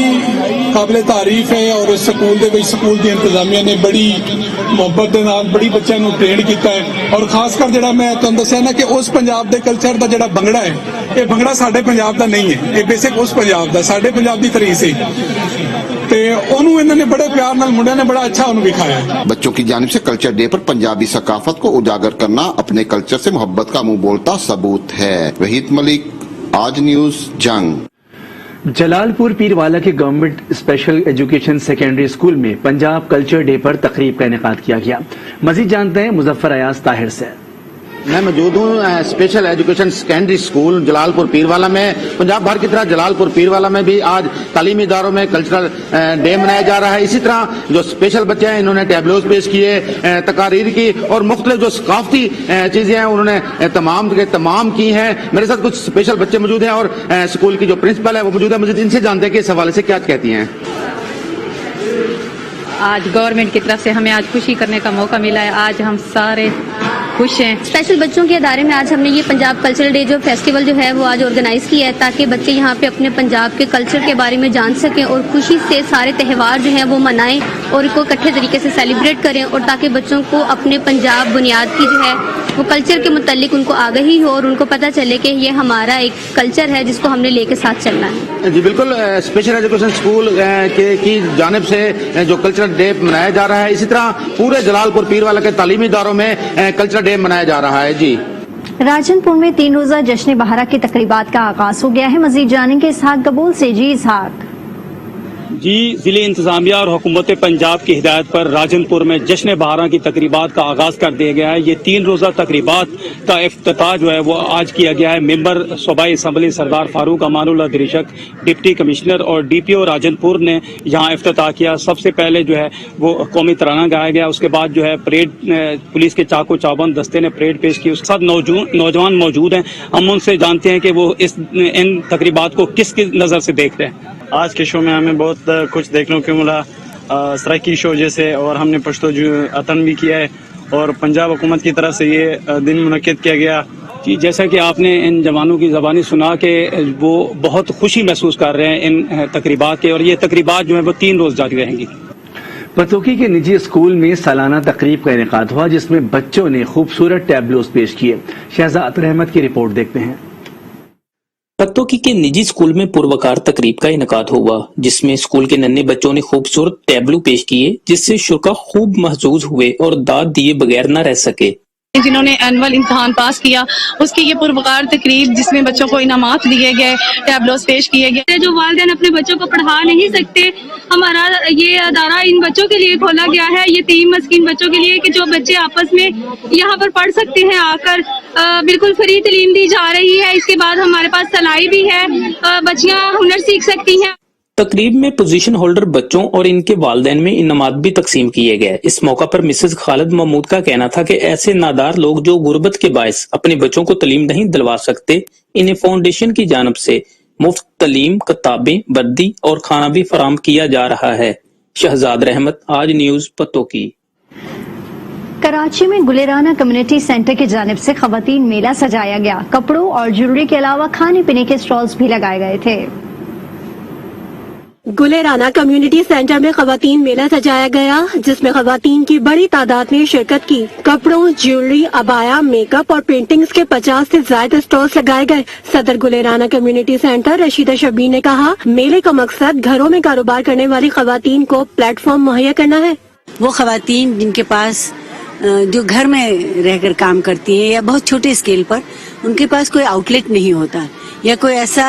काबिले तारीफ है और स्कूल दे विच स्कूल दी इंतजामिया ने बड़ी मुहब्बत दे नाल बड़ी बच्चों नूं ट्रेन कीता है और खासकर जिहड़ा मैं तुहानूं दस्सिया ना कि उस पंजाब दे कल्चर दा जिहड़ा भंगड़ा है, ये भंगड़ा साडे पंजाब दा नहीं है, ये बेसिक उस पंजाब दा, साडे पंजाब दी तरीस है ते ओनू इन्होंने बड़े प्यार नाल मुंडिया ने बड़ा अच्छा उन्हें दिखाया।
बच्चों की जानिब से कल्चर डे पर पंजाबी सकाफत को उजागर करना अपने कल्चर से मोहब्बत का मुंह बोलता सबूत है। वहीद मलिक, आज न्यूज, जंग।
जलालपुर पीरवाला के government special education secondary school में पंजाब कल्चर डे पर तकरीब का इनेकाद किया गया। मजीद जानते हैं मुजफ्फर अयाज ताहिर से।
मैं मौजूद हूँ special education secondary school Jalalpur Pirwala में। पंजाब भर की तरह जलालपुर पीरवाला में भी आज तालीमी इदारों में कल्चरल डे मनाया जा रहा है। इसी तरह जो स्पेशल बच्चे हैं इन्होंने टैबलोज पेश किए, तकारीर की और मुख्तलिफ जो सकाफती चीजें हैं उन्होंने तमाम के तमाम की हैं। मेरे साथ कुछ स्पेशल बच्चे मौजूद हैं और स्कूल की जो प्रिंसिपल है वो मौजूद है। मुझे इनसे जानते हैं कि इस हवाले से क्या कहती हैं।
आज गवर्नमेंट की तरफ से हमें आज खुशी करने का मौका मिला है, आज हम सारे खुश हैं।
स्पेशल बच्चों के अदारे में आज हमने ये पंजाब कल्चरल डे जो फेस्टिवल जो है वो आज ऑर्गेनाइज किया है ताकि बच्चे यहाँ पे अपने पंजाब के कल्चर के बारे में जान सकें और खुशी से सारे त्यौहार जो हैं वो मनाएं और इनको इकट्ठे तरीके से सेलिब्रेट करें और ताकि बच्चों को अपने पंजाब बुनियाद की जो है वो कल्चर के मुतालिक उनको आगाही हो और उनको पता चले कि ये हमारा एक कल्चर है जिसको हमने लेके साथ चलना है।
जी बिल्कुल, स्पेशल एजुकेशन स्कूल की जानिब से जो कल्चरल डे मनाया जा रहा है, इसी तरह पूरे जलालपुर पीरवाला के तालीमी इदारों में कल्चरल डे मनाया जा रहा है। जी,
राजनपुर में 3 रोजा जश्न बहारा की तकरीबात का आगाज हो गया है। मजीद जानेंगे इसहाक कबूल से। जी इसहाक।
जी, जिले इंतजामिया और हुकूमत पंजाब की हिदायत पर राजनपुर में जश्न बहारा की तकरीबात का आगाज कर दिया गया है। ये 3 रोजा तकरीबात का इफ्तिताह जो है वो आज किया गया है। मेंबर सूबाई असम्बली सरदार फारूक अमानुल्लाह दरिशक, डिप्टी कमिश्नर और DPO राजनपुर ने यहाँ इफ्तिताह किया। सबसे पहले जो है वो कौमी तराना गाया गया, उसके बाद जो है परेड, पुलिस के चाको चाबंद दस्ते ने परेड पेश की। उसके साथ नौजवान मौजूद हैं, हम उनसे जानते हैं कि वो इन तकरीबात को किस नज़र से देख रहे हैं।
आज के शो में हमें बहुत कुछ देखने को मिला, सराकी शो जैसे, और हमने पश्तो अतन भी किया है और पंजाब हुकूमत की तरफ से ये दिन मुनक्किद किया गया।
जी, जैसा कि आपने इन जवानों की ज़बानी सुना कि वो बहुत खुशी महसूस कर रहे हैं इन तकरीबात के, और ये तकरीबात जो है वो 3 रोज़ जारी रहेंगी।
पतोकी के निजी स्कूल में सालाना तकरीब का इनेकाद हुआ जिसमें बच्चों ने खूबसूरत टैबलोज पेश किए। शहजाद रहमत की रिपोर्ट देखते हैं।
पतोकी के निजी स्कूल में पुरवकार तकरीब का इनेकाद हुआ जिसमें स्कूल के नन्हे बच्चों ने खूबसूरत टैबलो पेश किए जिससे शुरा खूब महजूज हुए और दाद दिए बगैर न रह सके।
जिन्होंने एनुअल इम्तहान पास किया उसकी ये पुरवकार तकरीब जिसमें बच्चों को इनामात दिए गए, टैबलोस पेश किए गए।
जो वालिदैन अपने बच्चों को पढ़ा नहीं सकते, हमारा ये अदारा इन बच्चों के लिए खोला गया है, यतीम मस्कीन बच्चों के लिए, कि जो बच्चे आपस में यहाँ पर पढ़ सकते हैं आकर। बिल्कुल फ्री तालीम दी जा रही है। इसके बाद हमारे पास सलाई भी है, बच्चियाँ हुनर सीख सकती हैं।
तकरीब में पोजीशन होल्डर बच्चों और इनके वालिदैन में इनामात भी तकसीम किए गए। इस मौका पर मिसेज खालिद महमूद का कहना था कि ऐसे नादार लोग जो गुर्बत के बायस अपने बच्चों को तालीम नहीं दिलवा सकते, इन्हें फाउंडेशन की जानिब से मुफ्त तालीम, किताबें, वर्दी और खाना भी फराम किया जा रहा है। शहजाद रहमत, आज न्यूज, पतोकी।
कराची में गुलेराना कम्युनिटी सेंटर की जानिब से खवातीन मेला सजाया गया। कपड़ों और ज्वेलरी के अलावा खाने पीने के स्टॉल्स भी लगाए गए थे।
गुलेराना कम्युनिटी सेंटर में खवातीन मेला सजाया गया, जिसमें खवातीन की बड़ी तादाद ने शिरकत की। कपड़ों, ज्वेलरी, अबाया, मेकअप और पेंटिंग्स के 50 से ज्यादा स्टॉल्स लगाए गए। सदर गुलेराना कम्युनिटी सेंटर रशीदा शबीर ने कहा, मेले का मकसद घरों में कारोबार करने वाली खवातीन को प्लेटफॉर्म मुहैया करना है।
वो खवातीन जिनके पास जो घर में रहकर काम करती हैं या बहुत छोटे स्केल पर, उनके पास कोई आउटलेट नहीं होता या कोई ऐसा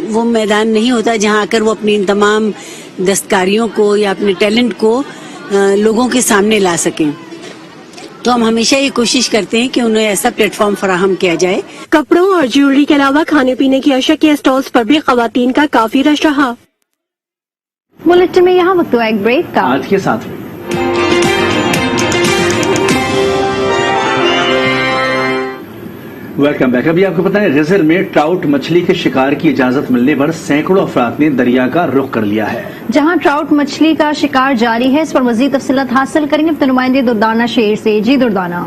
वो मैदान नहीं होता जहां आकर वो अपनी तमाम दस्तकारियों को या अपने टैलेंट को लोगों के सामने ला सकें। तो हम हमेशा ये कोशिश करते हैं कि उन्हें ऐसा प्लेटफॉर्म फराहम किया जाए।
कपड़ों और ज्वेलरी के अलावा खाने पीने की अशिया के स्टॉल्स पर भी खवातीन का काफी रश रहा।
बुलेटिन में यहाँ वक्त हुआ एक ब्रेक का।
आज के साथ वेलकम बैक। अभी आपको पता है, रिजर में ट्राउट मछली के शिकार की इजाजत मिलने पर सैकड़ों अफराद ने दरिया का रुख कर लिया है।
जहां ट्राउट मछली का शिकार जारी है, इस पर मजीद तफसीलात हासिल करेंगे अपने नुमाइंदे दुर्दाना शेर से। जी दुर्दाना।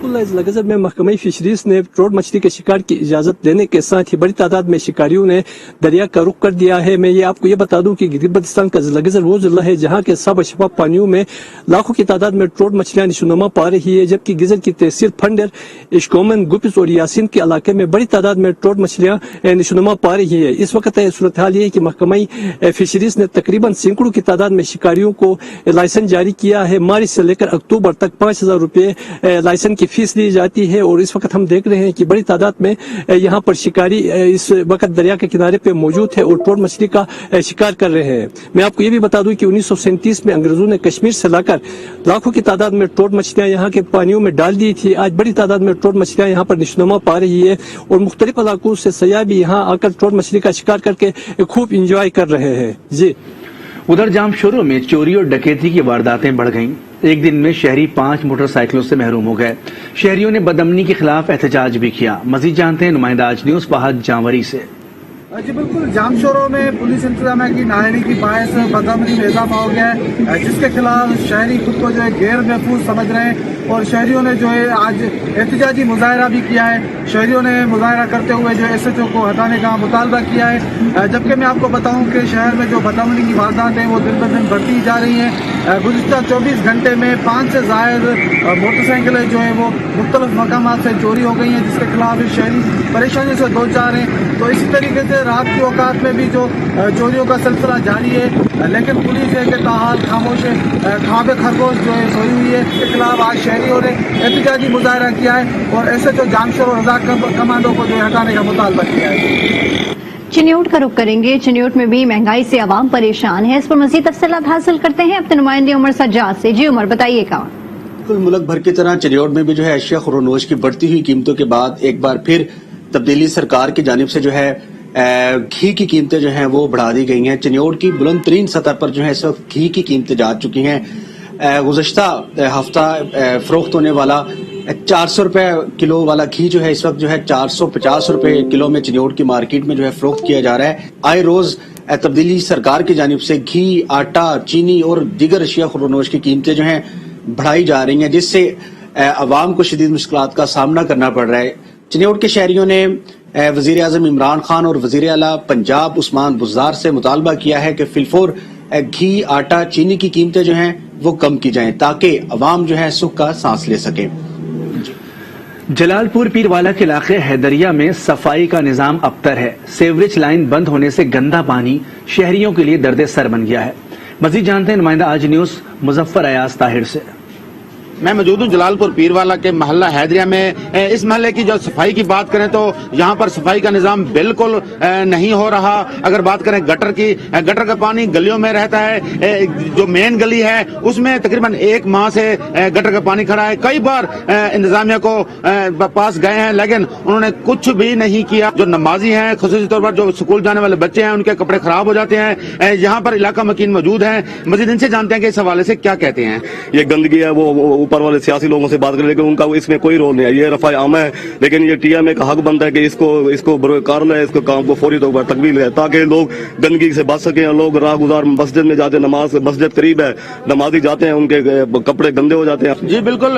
गजर में महकमा फिशरीज ने ट्राउट मछली के शिकार की इजाजत देने के साथ ही बड़ी तादाद में शिकारियों ने दरिया का रुख कर दिया है। मैं ये आपको ये बता दूं कि गिलगित-बल्तिस्तान का जिला गजर वो जिला है जहां के साफ शफाफ पानियों में लाखों की तादाद में ट्राउट मछलियां निशोनुमा पा रही है, जबकि गिजर की तहसील फंडर, इश्कोमन, गुपिस और यासीन के इलाके में बड़ी तादाद में ट्राउट मछलियां निशोनुमा पा रही है। इस वक्त सूरत हाल ये है कि महकमा फिशरीज ने तकरीबन सैकड़ों की तादाद में शिकारियों को लाइसेंस जारी किया है। मार्च से लेकर अक्टूबर तक 5000 रुपये लाइसेंस की फीस ली जाती है और इस वक्त हम देख रहे हैं कि बड़ी तादाद में यहाँ पर शिकारी इस वक्त दरिया के किनारे पे मौजूद है और ट्राउट मछली का शिकार कर रहे हैं। मैं आपको ये भी बता दूं कि 1937 में अंग्रेजों ने कश्मीर से लाकर लाखों की तादाद में ट्राउट मछलियां यहाँ के पानियों में डाल दी थी। आज बड़ी तादाद में ट्राउट मछलियां यहाँ पर निशोनुमा पा रही है और मुख्तलिफ इलाकों से सयाह भी यहाँ आकर ट्राउट मछली का शिकार करके खूब इंजॉय कर रहे हैं। जी,
उधर जामशोरों में चोरी और डकैती की वारदातें बढ़ गईं। एक दिन में शहरी 5 मोटरसाइकिलों से महरूम हो गए। शहरियों ने बदअमनी के खिलाफ एहतजाज भी किया। मजीद जानते हैं नुमाइंदा आज न्यूज फहद जांवरी से।
जी बिल्कुल, जामशोरों में पुलिस इंतजामिया की नाहरी की बायस बदअमनी में इजाफा हो गया है, जिसके खिलाफ शहरी खुद को जो है गैर महफूज समझ रहे हैं और शहरियों ने जो है आज एहतजाजी मुजाहरा भी किया है। शहरियों ने मुजाहरा करते हुए जो SHO को हटाने का मुतालबा किया है। जबकि मैं आपको बताऊं कि शहर में जो बदअमनी की वारदात है वो दिन ब दिन बढ़ती जा रही हैं। गुज़िश्ता 24 घंटे में 5 से ज़ायद मोटरसाइकिलें जो है वो मुख्तलिफ मकामात से चोरी हो गई हैं, जिसके खिलाफ शहरी परेशानियों से दो चार हैं। तो इसी तरीके से रात की औकात में भी जो चोरियों का सिलसिला जारी है, लेकिन पुलिस है कि ताहाल खामोश है, खाबे खरगोश जो है सोई हुई है। इसके खिलाफ आज शहरियों ने एहतजाजी मुजाहरा किया है और SHO जामशोर और रज़ाक कमांडो को जो है हटाने का मुतालबा किया है।
चिन्योट का रुख करेंगे। चिन्योट में भी महंगाई से आवाम परेशान है। इस पर मजीद तफसीलात हासिल करते हैं अपने नुमाइंदे उमर सज्जाद से। जी उमर, बताइएगा।
मुल्क भर की तरह चिन्योट में भी जो है अशिया खुरोनोश की बढ़ती हुई कीमतों के बाद एक बार फिर तब्दीली सरकार की जानिब से जो है घी की कीमतें जो हैं वो बढ़ा दी गई हैं। चिन्योट की बुलंद तरीन सतह पर जो है इस वक्त घी की कीमतें जा चुकी हैं। गुज़श्ता हफ्ता फरोख्त होने वाला 400 रुपए किलो वाला घी जो है इस वक्त जो है 450 रुपए किलो में चिन्योट की मार्केट में जो है फरोख्त किया जा रहा है। आए रोज तब्दीली सरकार की जानिब से घी, आटा, चीनी और दीगर अशिया खुरोनोश की कीमतें जो हैं बढ़ाई जा रही हैं, जिससे अवाम को शदीद मुश्किलात का सामना करना पड़ रहा है। चिन्योट के शहरियों ने वजीर आजम इमरान खान और वजीर आला पंजाब उस्मान बुज़दार से मुतालबा किया है कि फिलफोर घी, आटा, चीनी की कीमतें जो हैं वो कम की जाएं ताकि अवाम जो है सुख का सांस ले सके।
जलालपुर पीरवाला के इलाके हैदरिया में सफाई का निजाम अबतर है। सेवरेज लाइन बंद होने से गंदा पानी शहरियों के लिए दर्द सर बन गया है। मजीद जानते हैं नुमाइंदा आज न्यूज मुजफ्फर अयाज ताहिर से।
मैं मौजूद हूँ जलालपुर पीरवाला के मोहल्ला हैदरिया में। इस मोहल्ले की जो सफाई की बात करें तो यहाँ पर सफाई का निजाम बिल्कुल नहीं हो रहा। अगर बात करें गटर की, गटर का पानी गलियों में रहता है। जो मेन गली है उसमें तकरीबन 1 माह से गटर का पानी खड़ा है। कई बार इंतजामिया को पास गए हैं लेकिन उन्होंने कुछ भी नहीं किया। जो नमाजी हैं, खासतौर तौर पर जो स्कूल जाने वाले बच्चे हैं, उनके कपड़े खराब हो जाते हैं। यहाँ पर इलाका मकीन मौजूद है। मजीद इनसे जानते हैं कि इस हवाले से क्या कहते हैं।
ये गंदगी है वो
ऊपर वाले सियासी लोगों से बात करें, लेकिन उनका इसमें कोई रोल नहीं है। ये रफा आम है, लेकिन ये TMA का हक बनता है कि इसको बरोकार ले, इसको काम को फौरी तौर पर तकमील है, ताकि लोग गंदगी से बच सकें। लोग राह गुजार मस्जिद में जाते, नमाज मस्जिद करीब है, नमाजी जाते हैं, उनके कपड़े गंदे हो जाते हैं।
जी बिल्कुल,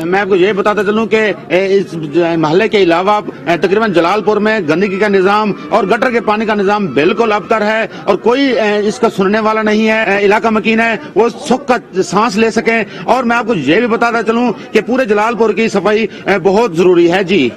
मैं आपको ये बताता चलूं कि इस महल्ले के अलावा तकरीबन जलालपुर में गंदगी का निजाम और गटर के पानी का निजाम बिल्कुल अबतर है और कोई इसका सुनने वाला नहीं है। इलाका मकीन है वो सुख का सांस ले सके। और मैं आपको ये भी बताता चलूं कि पूरे जलालपुर की सफाई बहुत जरूरी है। जी,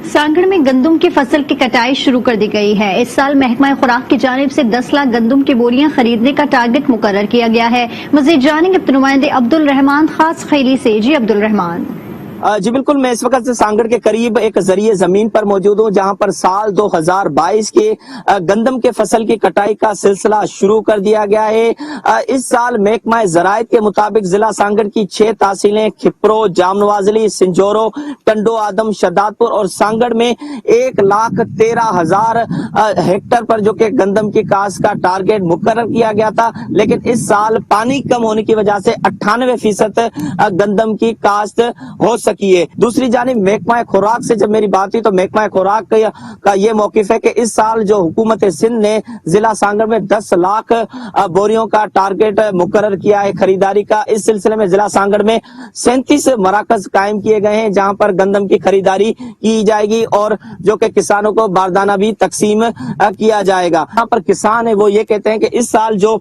सांगड़ में गंदम की फसल की कटाई शुरू कर दी गई है। इस साल महकमा खुराक की जानिब से 10 लाख गंदम की बोरियां खरीदने का टारगेट मुकर्रर किया गया है। मजीद जानेंगे अपने नुमाइंदे अब्दुल रहमान खास खैली से। जी अब्दुल रहमान।
जी बिल्कुल, मैं इस वक्त से सांगड़ के करीब एक जरिए जमीन पर मौजूद हूँ, जहां पर साल 2022 के गंदम के फसल की कटाई का सिलसिला शुरू कर दिया गया है। इस साल महकमा ज़राअत के मुताबिक जिला सांगड़ की 6 तहसीलें खिप्रो, जामनवाजली, सिंजोरो, टंडो आदम, शहदादपुर और सांगड़ में 1,13,000 हेक्टर पर जो कि गंदम की काश्त का टारगेट मुकर्रर किया गया था, लेकिन इस साल पानी कम होने की वजह से 98% गंदम की काश्त हो सकी है। दूसरी जानिब महकमा खुराक से जब मेरी बात हुई तो महकमा खुराक का ये मौकिफ है कि इस साल जो हुकूमत सिंध ने जिला सांगड़ में 10 लाख बोरियों का टारगेट मुकर्रर किया है खरीदारी का। इस सिलसिले में जिला सांगड़ में 37 मराकज कायम किए गए हैं, जहां पर गंदम की खरीदारी की जाएगी और जो कि किसानों को बारदाना भी तकसीम किया जाएगा। यहाँ पर किसान है वो ये कहते हैं कि इस साल जो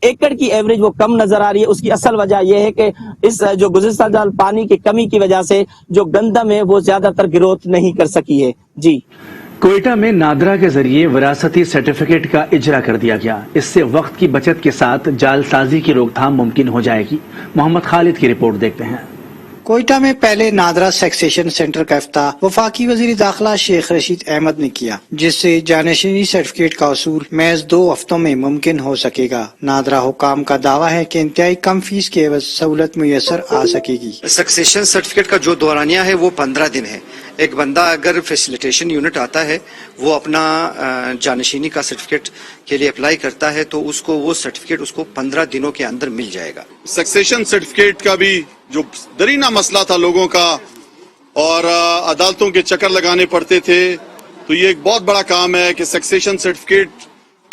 एकड़ की एवरेज वो कम नजर आ रही है। उसकी असल वजह यह है कि इस जो गुज़िश्ता साल पानी की कमी की वजह से जो गंदम है वो ज्यादातर ग्रोथ नहीं कर सकी है। जी,
कोयटा में नादरा के जरिए विरासती सर्टिफिकेट का इजरा कर दिया गया। इससे वक्त की बचत के साथ जालसाजी की रोकथाम मुमकिन हो जाएगी। मोहम्मद खालिद की रिपोर्ट देखते हैं।
कोयटा में पहले नादरा टैक्सेशन सेंटर का इफ्ताह वफाकी वजीर दाखिला शेख रशीद अहमद ने किया, जिससे जानशीनी सर्टिफिकेट का वसूल महज 2 हफ्तों में मुमकिन हो सकेगा। नादरा हुकाम का दावा है कि इंतहाई कम फीस के एवज सहूलत मुयसर आ सकेगी।
सक्सेशन सर्टिफिकेट का जो दौरानिया है वो 15 दिन है। एक बंदा अगर फैसिलिटेशन यूनिट आता है, वो अपना जानशीनी का सर्टिफिकेट के लिए अप्लाई करता है, तो उसको वो सर्टिफिकेट उसको 15 दिनों के अंदर मिल जाएगा।
सक्सेशन सर्टिफिकेट का भी जो दरीना मसला था लोगों का और अदालतों के चक्कर लगाने पड़ते थे, तो ये एक बहुत बड़ा काम है कि सक्सेशन सर्टिफिकेट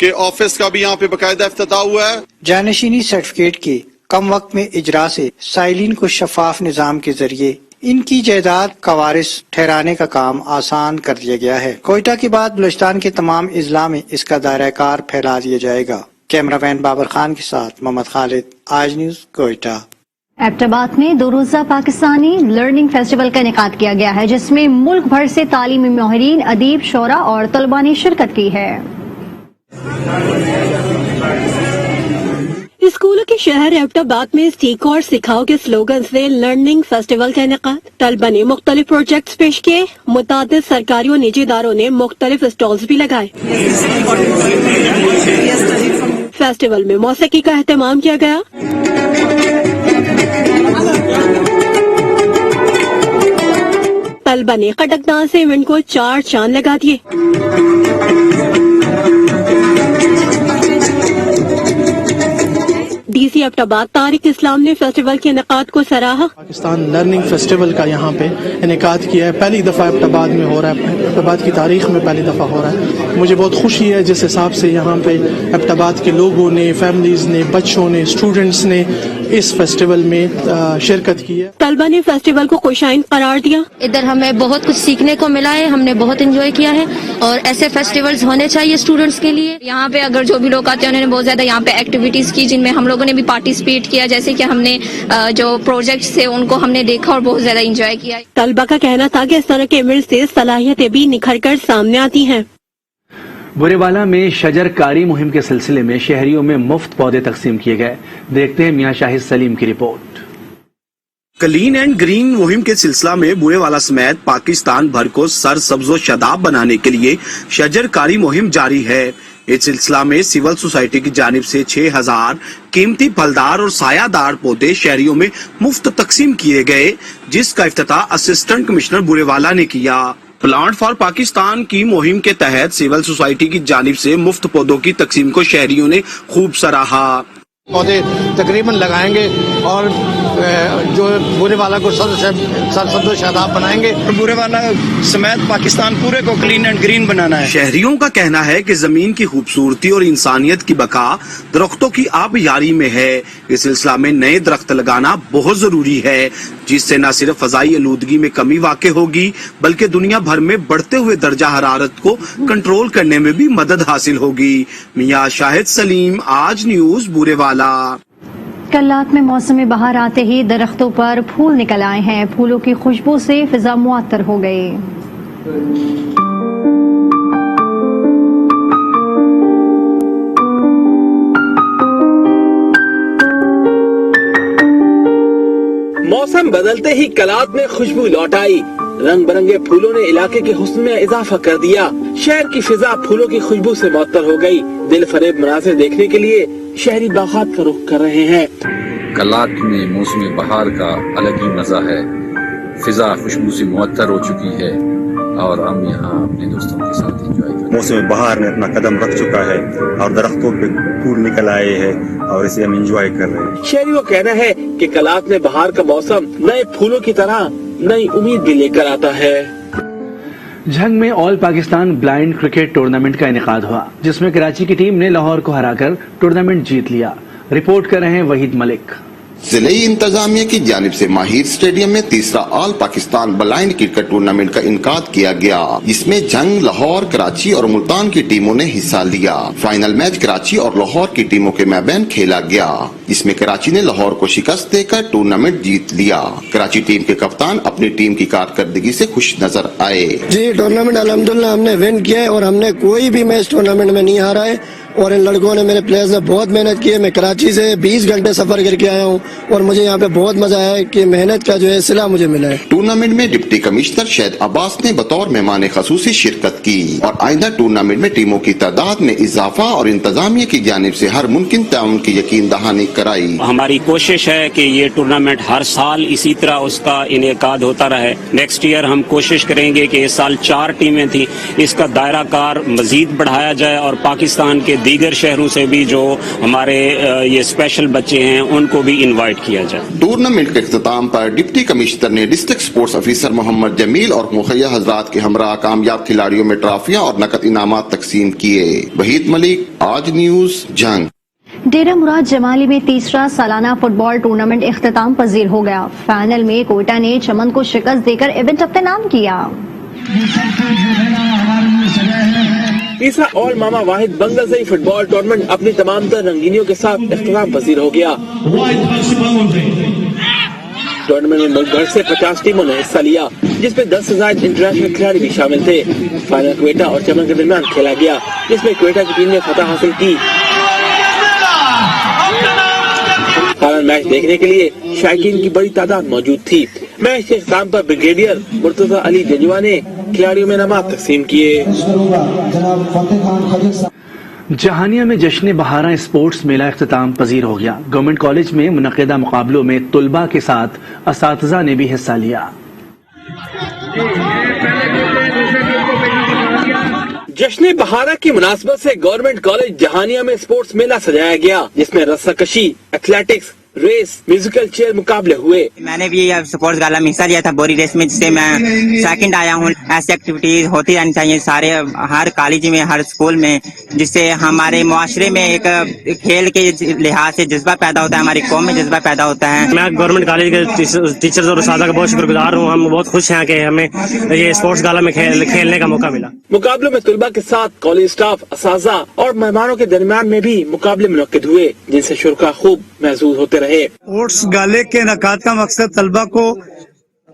के ऑफिस का भी यहाँ पे बाकायदा इफ्तिताह हुआ है।
जानशीनी सर्टिफिकेट के कम वक्त में इजरा से साइलिन को शफाफ निजाम के जरिए इनकी जायदाद का वारिस ठहराने का काम आसान कर दिया गया है। कोयटा के बाद बलूचिस्तान के तमाम अजला में इसका दायरा कार फैला दिया जाएगा। कैमरामैन बाबर खान के साथ मोहम्मद खालिद, आज न्यूज, कोयटा।
एबटाबाद में 2 रोजा पाकिस्तानी लर्निंग फेस्टिवल का इनेकाद किया गया है, जिसमें मुल्क भर से तालीमी माहिरीन, अदीब, शोरा और तलबा ने शिरकत की है।
स्कूलों के शहर एबटाबाद में सीखो और सिखाओ के स्लोगन से लर्निंग फेस्टिवल का इनेकाद। तलबा ने मुख्तलिफ प्रोजेक्ट्स पेश किए। मुतादिद सरकारी और निजी इदारों ने मुख्तलिफ स्टॉल्स भी लगाए। फेस्टिवल में मौसीकी का एहतमाम किया गया। तलबा ने कटक डांस से इवेंट को 4 चांद लगा दिए। डीसी एबटाबाद तारिक इस्लाम ने फेस्टिवल के इनेकाद को सराहा।
पाकिस्तान लर्निंग फेस्टिवल का यहाँ पे इनेकाद किया है, पहली दफ़ा एबटाबाद में हो रहा है, एबटाबाद की तारीख में पहली दफ़ा हो रहा है। मुझे बहुत खुशी है जिस हिसाब से यहाँ पे एबटाबाद के लोगों ने, फैमिलीज ने, बच्चों ने, स्टूडेंट्स ने इस फेस्टिवल में शिरकत की है।
तलबा ने फेस्टिवल को खुशाइन करार दिया।
इधर हमें बहुत कुछ सीखने को मिला है, हमने बहुत एंजॉय किया है और ऐसे फेस्टिवल्स होने चाहिए स्टूडेंट्स के लिए। यहाँ पे अगर जो भी लोग आते हैं उन्होंने बहुत ज्यादा यहाँ पे एक्टिविटीज की, जिनमें हम लोगों ने भी पार्टिसिपेट किया, जैसे कि हमने जो प्रोजेक्ट्स थे उनको हमने देखा और बहुत ज्यादा एंजॉय किया।
तलबा का कहना था कि इस तरह के इवेंट से सलाहियतें भी निखर कर सामने आती हैं।
बुरेवाला में शजरकारी मुहिम के सिलसिले में शहरियों में मुफ्त पौधे तकसीम किए गए। देखते हैं मियां शाहिद सलीम की रिपोर्ट।
क्लीन एंड ग्रीन मुहिम के सिलसिला में बुरेवाला समेत पाकिस्तान भर को सरसब्जो शदाब बनाने के लिए शजरकारी मुहिम जारी है। इस सिलसिला में सिविल सोसाइटी की जानिब से 6000 कीमती फलदार और सायादार पौधे शहरियों में मुफ्त तकसीम किए गए, जिसका इफ्तिताह असिस्टेंट कमिश्नर बुरेवाला ने किया। प्लांट फॉर पाकिस्तान की मुहिम के तहत सिविल सोसाइटी की जानिब से मुफ्त पौधों की तकसीम को शहरियों ने खूब सराहा।
पौधे तकरीबन लगाएंगे और जो बुरे वाला को सर शादाब बनाएंगे।
बुरे वाला समेत पाकिस्तान पूरे को क्लीन एंड ग्रीन बनाना है। शहरियों का कहना है कि जमीन की खूबसूरती और इंसानियत की बका दरख्तों की आबयारी में है। इस सिलसिला में नए दरख्त लगाना बहुत जरूरी है, जिससे न सिर्फ फजाई आलूदगी में कमी वाक़ होगी बल्कि दुनिया भर में बढ़ते हुए दर्जा हरारत को कंट्रोल करने में भी मदद हासिल होगी। मियां शाहिद सलीम, आज न्यूज बुरेवाला।
कल रात में मौसम बहार आते ही दरख्तों पर फूल निकल आए हैं। फूलों की खुशबू से फिजा मुअत्तर हो गई।
मौसम बदलते ही कलात में खुशबू लौट आई। रंग बिरंगे फूलों ने इलाके के हुस्न में इजाफा कर दिया। शहर की फिजा फूलों की खुशबू से मुअत्तर हो गई। दिल फरेब मनाज़िर देखने के लिए शहरी बागात का रुख कर रहे हैं।
कलात में मौसम बहार का अलग ही मजा है। फिजा खुशबू से मुअत्तर हो चुकी है और हम यहाँ अपने दोस्तों के साथ एंजॉय कर रहे हैं।
मौसम बहार में अपना कदम रख चुका है और दरख्तों पे फूल निकल आए हैं और इसे हम एंजॉय कर रहे हैं।
शहरियों का कहना है कि कलात में बहार का मौसम नए फूलों की तरह नई उम्मीद भी लेकर आता है।
झंग में all Pakistan blind cricket tournament का इनेकाद हुआ, जिसमें कराची की टीम ने लाहौर को हराकर टूर्नामेंट जीत लिया। रिपोर्ट कर रहे हैं वहीद मलिक।
जिले इंतजामिया की जानिब से माहिर स्टेडियम में तीसरा all Pakistan blind cricket tournament का इनकाद किया गया, जिसमें जंग, लाहौर, कराची और मुल्तान की टीमों ने हिस्सा लिया। फाइनल मैच कराची और लाहौर की टीमों के माबैन खेला गया, जिसमें कराची ने लाहौर को शिकस्त देकर टूर्नामेंट जीत लिया। कराची टीम के कप्तान अपनी टीम की कारकर्दगी से खुश नजर आए।
जी, टूर्नामेंट अल्हम्दुलिल्लाह हमने विन किया है और हमने कोई भी मैच टूर्नामेंट में नहीं हारा है और इन लड़कों ने, मेरे प्लेयर्स ने बहुत मेहनत की है। मैं कराची से 20 घंटे सफर करके आया हूँ और मुझे यहाँ पे बहुत मजा आया है कि मेहनत का जो है सिला मुझे मिला है।
टूर्नामेंट में डिप्टी कमिश्नर शहद अब्बास ने बतौर मेहमान खसूसी शिरकत की और आइंदा टूर्नामेंट में टीमों की तादाद में इजाफा और इंतजामिया की जानिब से हर मुमकिन ताउन की यकीन दहानी कराई।
हमारी कोशिश है कि ये टूर्नामेंट हर साल इसी तरह उसका इनेकाद होता रहे। नेक्स्ट ईयर हम कोशिश करेंगे कि इस साल 4 टीमें थी, इसका दायरा कार मजीद बढ़ाया जाए और पाकिस्तान के दीगर शहरों से भी जो हमारे ये स्पेशल बच्चे हैं उनको भी इनवाइट किया जाए।
टूर्नामेंट के इख्तिताम पर डिप्टी कमिश्नर ने district sports officer Mohammad Jamil और मुखैया हजरात के हमरा कामयाब खिलाड़ियों में ट्रॉफियां और नकद इनामात तकसीम किए। वहीद मलिक, आज न्यूज, जंग।
डेरा मुराद जमाली में तीसरा सालाना फुटबॉल टूर्नामेंट इख्तिताम पजीर हो गया। फाइनल में कोयटा ने चमन को शिकस्त देकर इवेंट अपने नाम किया।
तीसरा ऑल मामा वाहिद बंगलसई फुटबॉल टूर्नामेंट अपनी तमाम तर रंगीनियों के साथ इख्तिताम पजीर हो गया। टूर्नामेंट में मुल्क भर से 50 टीमों ने हिस्सा लिया, जिसमें 10 से ज्यादा इंटरनेशनल खिलाड़ी भी शामिल थे। फाइनल क्वेटा और चमन के दरमियान खेला गया, जिसमें क्वेटा की टीम ने फतह हासिल की। फाइनल मैच देखने के लिए शायकीन की बड़ी तादाद मौजूद थी। मैच के इख्तिताम पर ब्रिगेडियर मुर्तजा अली जजुआ ने खिलाड़ियों में इनामात तकसीम किए।
जहानिया में जश्न बहारा स्पोर्ट्स मेला इख्तिताम पजीर हो गया। गवर्नमेंट कॉलेज में मुनक़िदा मुकाबलों में तुलबा के साथ असातिज़ा ने भी हिस्सा लिया।
जश्न बहारा की मुनासबत से गवर्नमेंट कॉलेज जहानिया में स्पोर्ट्स मेला सजाया गया, जिसमें रस्साकशी, एथलेटिक्स, रेस, म्यूजिकल चेयर मुकाबले हुए।
मैंने भी स्पोर्ट्स गाला में हिस्सा लिया था बोरी रेस में, जिससे मैं सेकंड आया हूँ। ऐसी एक्टिविटीज होती रहनी चाहिए सारे हर कॉलेज में, हर स्कूल में, जिससे हमारे मुआशरे में एक खेल के लिहाज से जज्बा पैदा होता है, हमारी कौम में जज्बा पैदा होता है।
मैं गवर्नमेंट कॉलेज के टीचर्स और उस्तादा का बहुत शुक्रगुजार हूँ। हम बहुत खुश हैं कि हमें ये स्पोर्ट्स गाला में खेलने का मौका मिला।
मुकाबलों में तुलबा के साथ कॉलेज स्टाफ, असातिज़ा और मेहमानों के दरमियान में भी मुकाबले मुनक्किद हुए, जिनसे शुरा खूब महसूस होते रहे।
स्पोर्ट्स गाले के इनेकाद का मकसद तलबा को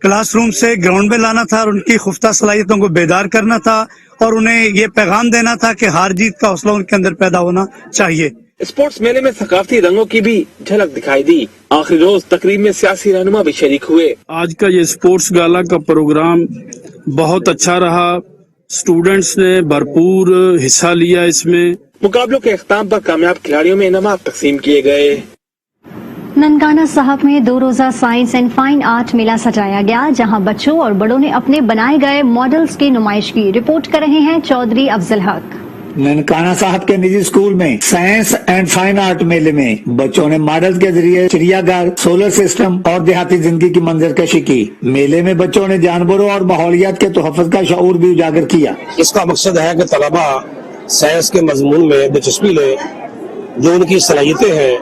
क्लासरूम से ग्राउंड में लाना था और उनकी खुफ्ता सलाहियतों को बेदार करना था और उन्हें ये पैगाम देना था कि हार जीत का हौसला उनके अंदर पैदा होना चाहिए।
स्पोर्ट्स मेले में सकाफती रंगों की भी झलक दिखाई दी। आखिरी रोज तकरीब में सियासी रहनुमा भी शरीक हुए।
आज का ये स्पोर्ट्स गाला का प्रोग्राम बहुत अच्छा रहा। स्टूडेंट्स ने भरपूर हिस्सा लिया इसमें।
मुकाबलों के इख्तिताम पर कामयाब खिलाड़ियों में इनामात तकसीम किए गए।
ननकाना साहब में 2 रोजा साइंस एंड फाइन आर्ट मेला सजाया गया, जहां बच्चों और बड़ों ने अपने बनाए गए मॉडल्स की नुमाइश की। रिपोर्ट कर रहे हैं चौधरी अफजल हक।
ननकाना साहब के निजी स्कूल में साइंस एंड फाइन आर्ट मेले में बच्चों ने मॉडल के जरिए चिड़ियाघर, सोलर सिस्टम और देहाती जिंदगी की मंजरकशी की। मेले में बच्चों ने जानवरों और माहौलियात के तोहफत का शऊर भी उजागर किया।
इसका मकसद है कि तलबा साइंस के मजमून में दिलचस्पी ले, जो उनकी सलाहियतें हैं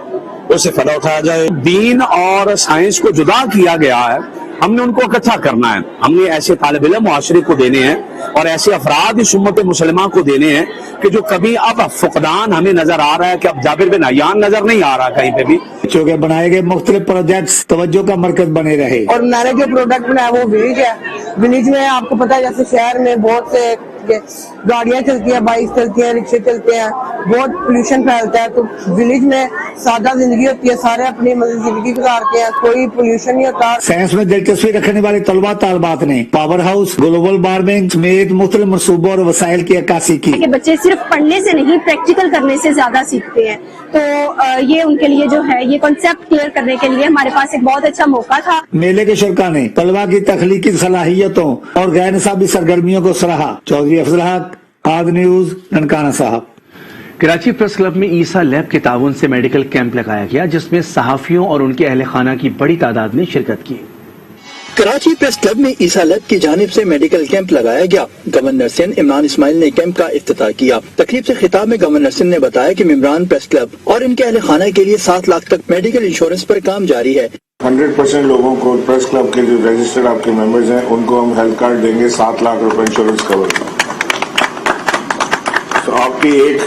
उससे फायदा उठाया जाए।
दीन और साइंस को जुदा किया गया है, हमने उनको इकट्ठा करना है। हमने ऐसे तालिब इल्म मुआशरे को देने हैं और ऐसे अफराद इस उम्मत मुसलमा को देने हैं कि जो कभी अब फुकदान हमें नजर आ रहा है कि अब जाबिर बिन अय्यान नजर नहीं आ रहा कहीं पे भी।
बच्चों के बनाए गए मुख्तलिफ प्रोजेक्ट्स तवज्जो का मरकज बने रहे।
और मैंने जो प्रोडक्ट बनाया वो विलेज है। विलेज में आपको पता है जैसे शहर में बहुत से गाड़ियां चलती हैं, बाइक चलती हैं, रिक्शे चलते हैं, बहुत पोल्यूशन फैलता है। तो विलेज में सादा जिंदगी होती है, सारे अपनी जिंदगी गुजारते हैं, कोई पोल्यूशन नहीं होता।
साइंस में दिलचस्पी रखने वाले तलबा तालबात ने पावर हाउस, ग्लोबल वार्मिंग समेत मुख्तलिफ मनसूबों और वसाइल की अक्कासी की।
बच्चे सिर्फ पढ़ने से नहीं प्रैक्टिकल करने से ज्यादा सीखते हैं, तो ये उनके लिए जो है ये कॉन्सेप्ट क्लियर करने के लिए हमारे पास एक बहुत अच्छा मौका था।
मेले के शुरा ने तलबा की तख्लीकी सलाहियतों और गैर निसाबी सरगर्मियों को सराहा। चौधरी अफजल हक, आज न्यूज, ननकाना साहब।
कराची प्रेस क्लब में ईसा लैब के ताउन से मेडिकल कैंप लगाया गया, जिसमें सहाफियों और उनके अहले खाना की बड़ी तादाद ने शिरकत की।
कराची प्रेस क्लब में ईसा लैब की जानिब से मेडिकल कैंप लगाया गया। गवर्नर सिंध इमरान इस्माइल ने कैंप का इफ्तिताह किया। तकरीब से खिताब में गवर्नर सिंध ने बताया कि इमरान प्रेस क्लब और इनके अहले खाना के लिए 7 लाख तक मेडिकल इंश्योरेंस पर काम जारी है।
100% लोगों को प्रेस क्लब के जो रजिस्टर्ड आपके मेंबर्स हैं उनको हम हेल्थ कार्ड देंगे 7 लाख रुपए इंश्योरेंस कवर का। तो आपकी एक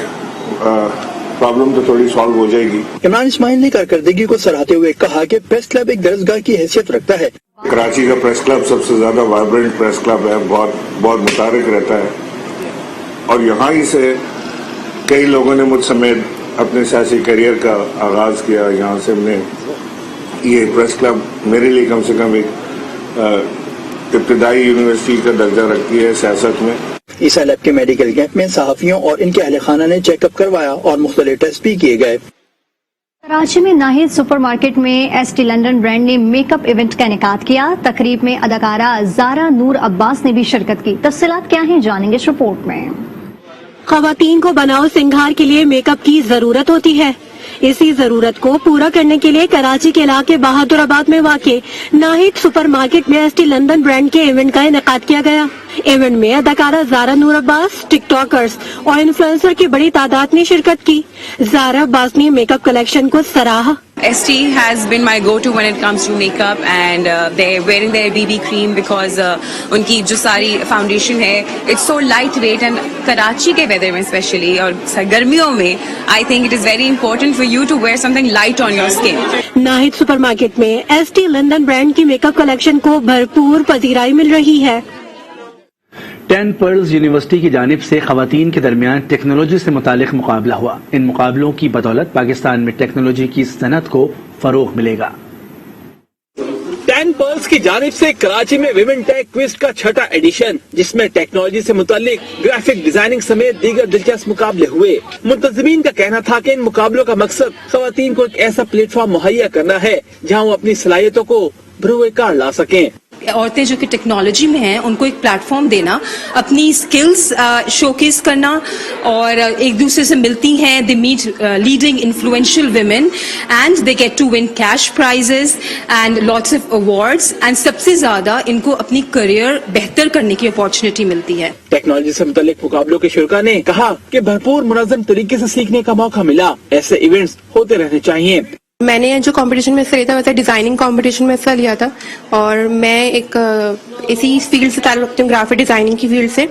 प्रॉब्लम तो थोड़ी सॉल्व हो जाएगी।
इमरान इस्माइल ने कारकर्दगी को सराहते हुए कहा कि प्रेस क्लब एक दरसगाह की हैसियत रखता है।
कराची का प्रेस क्लब सबसे ज्यादा वाइब्रेंट प्रेस क्लब है, बहुत मुतारिक रहता है और यहाँ ही से कई लोगों ने मुझ समेत अपने सियासी करियर का आगाज किया। यहाँ से हमने ये प्रेस क्लब मेरे लिए कम से कम एक इब्तदाई यूनिवर्सिटी का दर्जा रखती है सियासत में।
ईसा लैब के मेडिकल कैंप में सहाफियों और इनके अहले खाना ने चेकअप करवाया और मुख्तलिफ टेस्ट भी किए गए।
कराची में नाहिद सुपरमार्केट में एसटी लंदन ब्रांड ने मेकअप इवेंट का इनेकाद किया। तकरीब में अदाकारा ज़ारा नूर अब्बास ने भी शिरकत की। तफसीलात क्या हैं जानेंगे इस रिपोर्ट में।
खवातीन को बनाव सिंगार के लिए मेकअप की जरूरत होती है। इसी जरूरत को पूरा करने के लिए कराची के इलाके बहादुराबाद में वाक़े नाहिद सुपरमार्केट में एसटी लंदन ब्रांड के इवेंट का इनेकाद किया गया। इवेंट में अदाकारा ज़ारा नूर अब्बास, टिकटॉकर्स और इन्फ्लुएंसर की बड़ी तादाद ने शिरकत की। ज़ारा अब्बास ने मेकअप कलेक्शन को सराहा।
ST has been my go-to when it comes to makeup and they're wearing their BB cream because उनकी जो सारी फाउंडेशन है it's so lightweight and Karachi के वेदर में स्पेशली और गर्मियों में I think it is very important for you to wear something light on your skin.
Nahid supermarket में ST लंदन ब्रांड की मेकअप कलेक्शन को भरपूर पजीराई मिल रही है।
10 पर्ल्स यूनिवर्सिटी की जानिब से खवातीन के दरमियान टेक्नोलॉजी से मुतालिक मुकाबला हुआ। इन मुकाबलों की बदौलत पाकिस्तान में टेक्नोलॉजी की सनत को फरोग मिलेगा।
10 पर्ल्स की जानिब से कराची में विमेन टेक क्विज का 6ठा एडिशन, जिसमें टेक्नोलॉजी से मुतालिक ग्राफिक डिजाइनिंग समेत दीगर दिलचस्प मुकाबले हुए। मुंतजिमीन का कहना था कि इन मुकाबलों का मकसद खवातीन को एक ऐसा प्लेटफॉर्म मुहैया करना है जहाँ वो अपनी सलाहियतों को भरोए कार ला सकें।
औरतें जो कि टेक्नोलॉजी में हैं उनको एक प्लेटफॉर्म देना, अपनी स्किल्स शोकेस करना और एक दूसरे से मिलती हैं। They meet leading influential women and they get to win cash prizes and lots of awards and सबसे ज्यादा इनको अपनी करियर बेहतर करने की अपॉर्चुनिटी मिलती है।
टेक्नोलॉजी से मुतालिक मुकाबलों के शुरा ने कहा कि भरपूर मुनज़्ज़म तरीके से सीखने का मौका मिला। ऐसे इवेंट्स होते रहने चाहिए।
मैंने जो कंपटीशन में हिस्सा लिया था वैसे डिजाइनिंग कंपटीशन में हिस्सा लिया था और मैं एक इसी फील्ड से ताल्लुक़ रखती हूँ, ग्राफिक डिजाइनिंग की फील्ड से।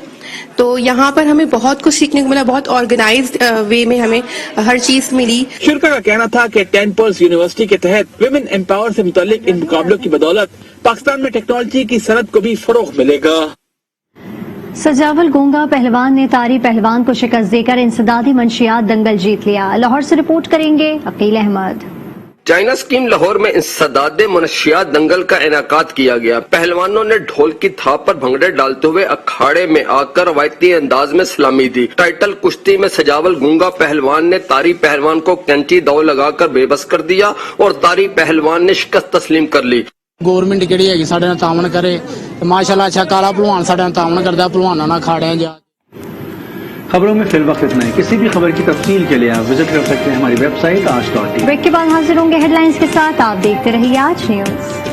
तो यहाँ पर हमें बहुत कुछ सीखने को मिला, बहुत ऑर्गेनाइज्ड वे में हमें हर चीज मिली।
शुरा का कहना था कि 10 पर्ल्स यूनिवर्सिटी के तहत विमेन एम्पावर से मुतालिक इन मुकाबलों की बदौलत पाकिस्तान में टेक्नोलॉजी की सनत को भी फरोग मिलेगा।
सजावल गूंगा पहलवान ने तारी पहलवान को शिकस्त देकर इंसदादी मंशियात दंगल जीत लिया। लाहौर से रिपोर्ट करेंगे अकील अहमद।
चाइना स्कीम लाहौर में इंसदादे मुनशियात दंगल का इनेकाद किया गया। पहलवानों ने ढोल की थाप पर भंगड़े डालते हुए अखाड़े में आकर रवायती अंदाज में सलामी दी। टाइटल कुश्ती में सजावल गूंगा पहलवान ने तारी पहलवान को कैंची दाव लगाकर बेबस कर दिया और तारी पहलवान ने शिकस्त तस्लीम कर ली।
गवर्नमेंट किहड़ी हैगी साडे नाल तामन करे, माशाअल्लाह अच्छा काला पहलवान साडे नाल तामन करदा, पहलवानां नाल अखाड़ियां जा।
खबरों में फिल वक्त इतना है। किसी भी खबर की तफसील के लिए आप विजिट कर सकते हैं हमारी वेबसाइट आज.tv।
ब्रेक के बाद हाजिर होंगे हेडलाइंस के साथ। आप देखते रहिए आज न्यूज।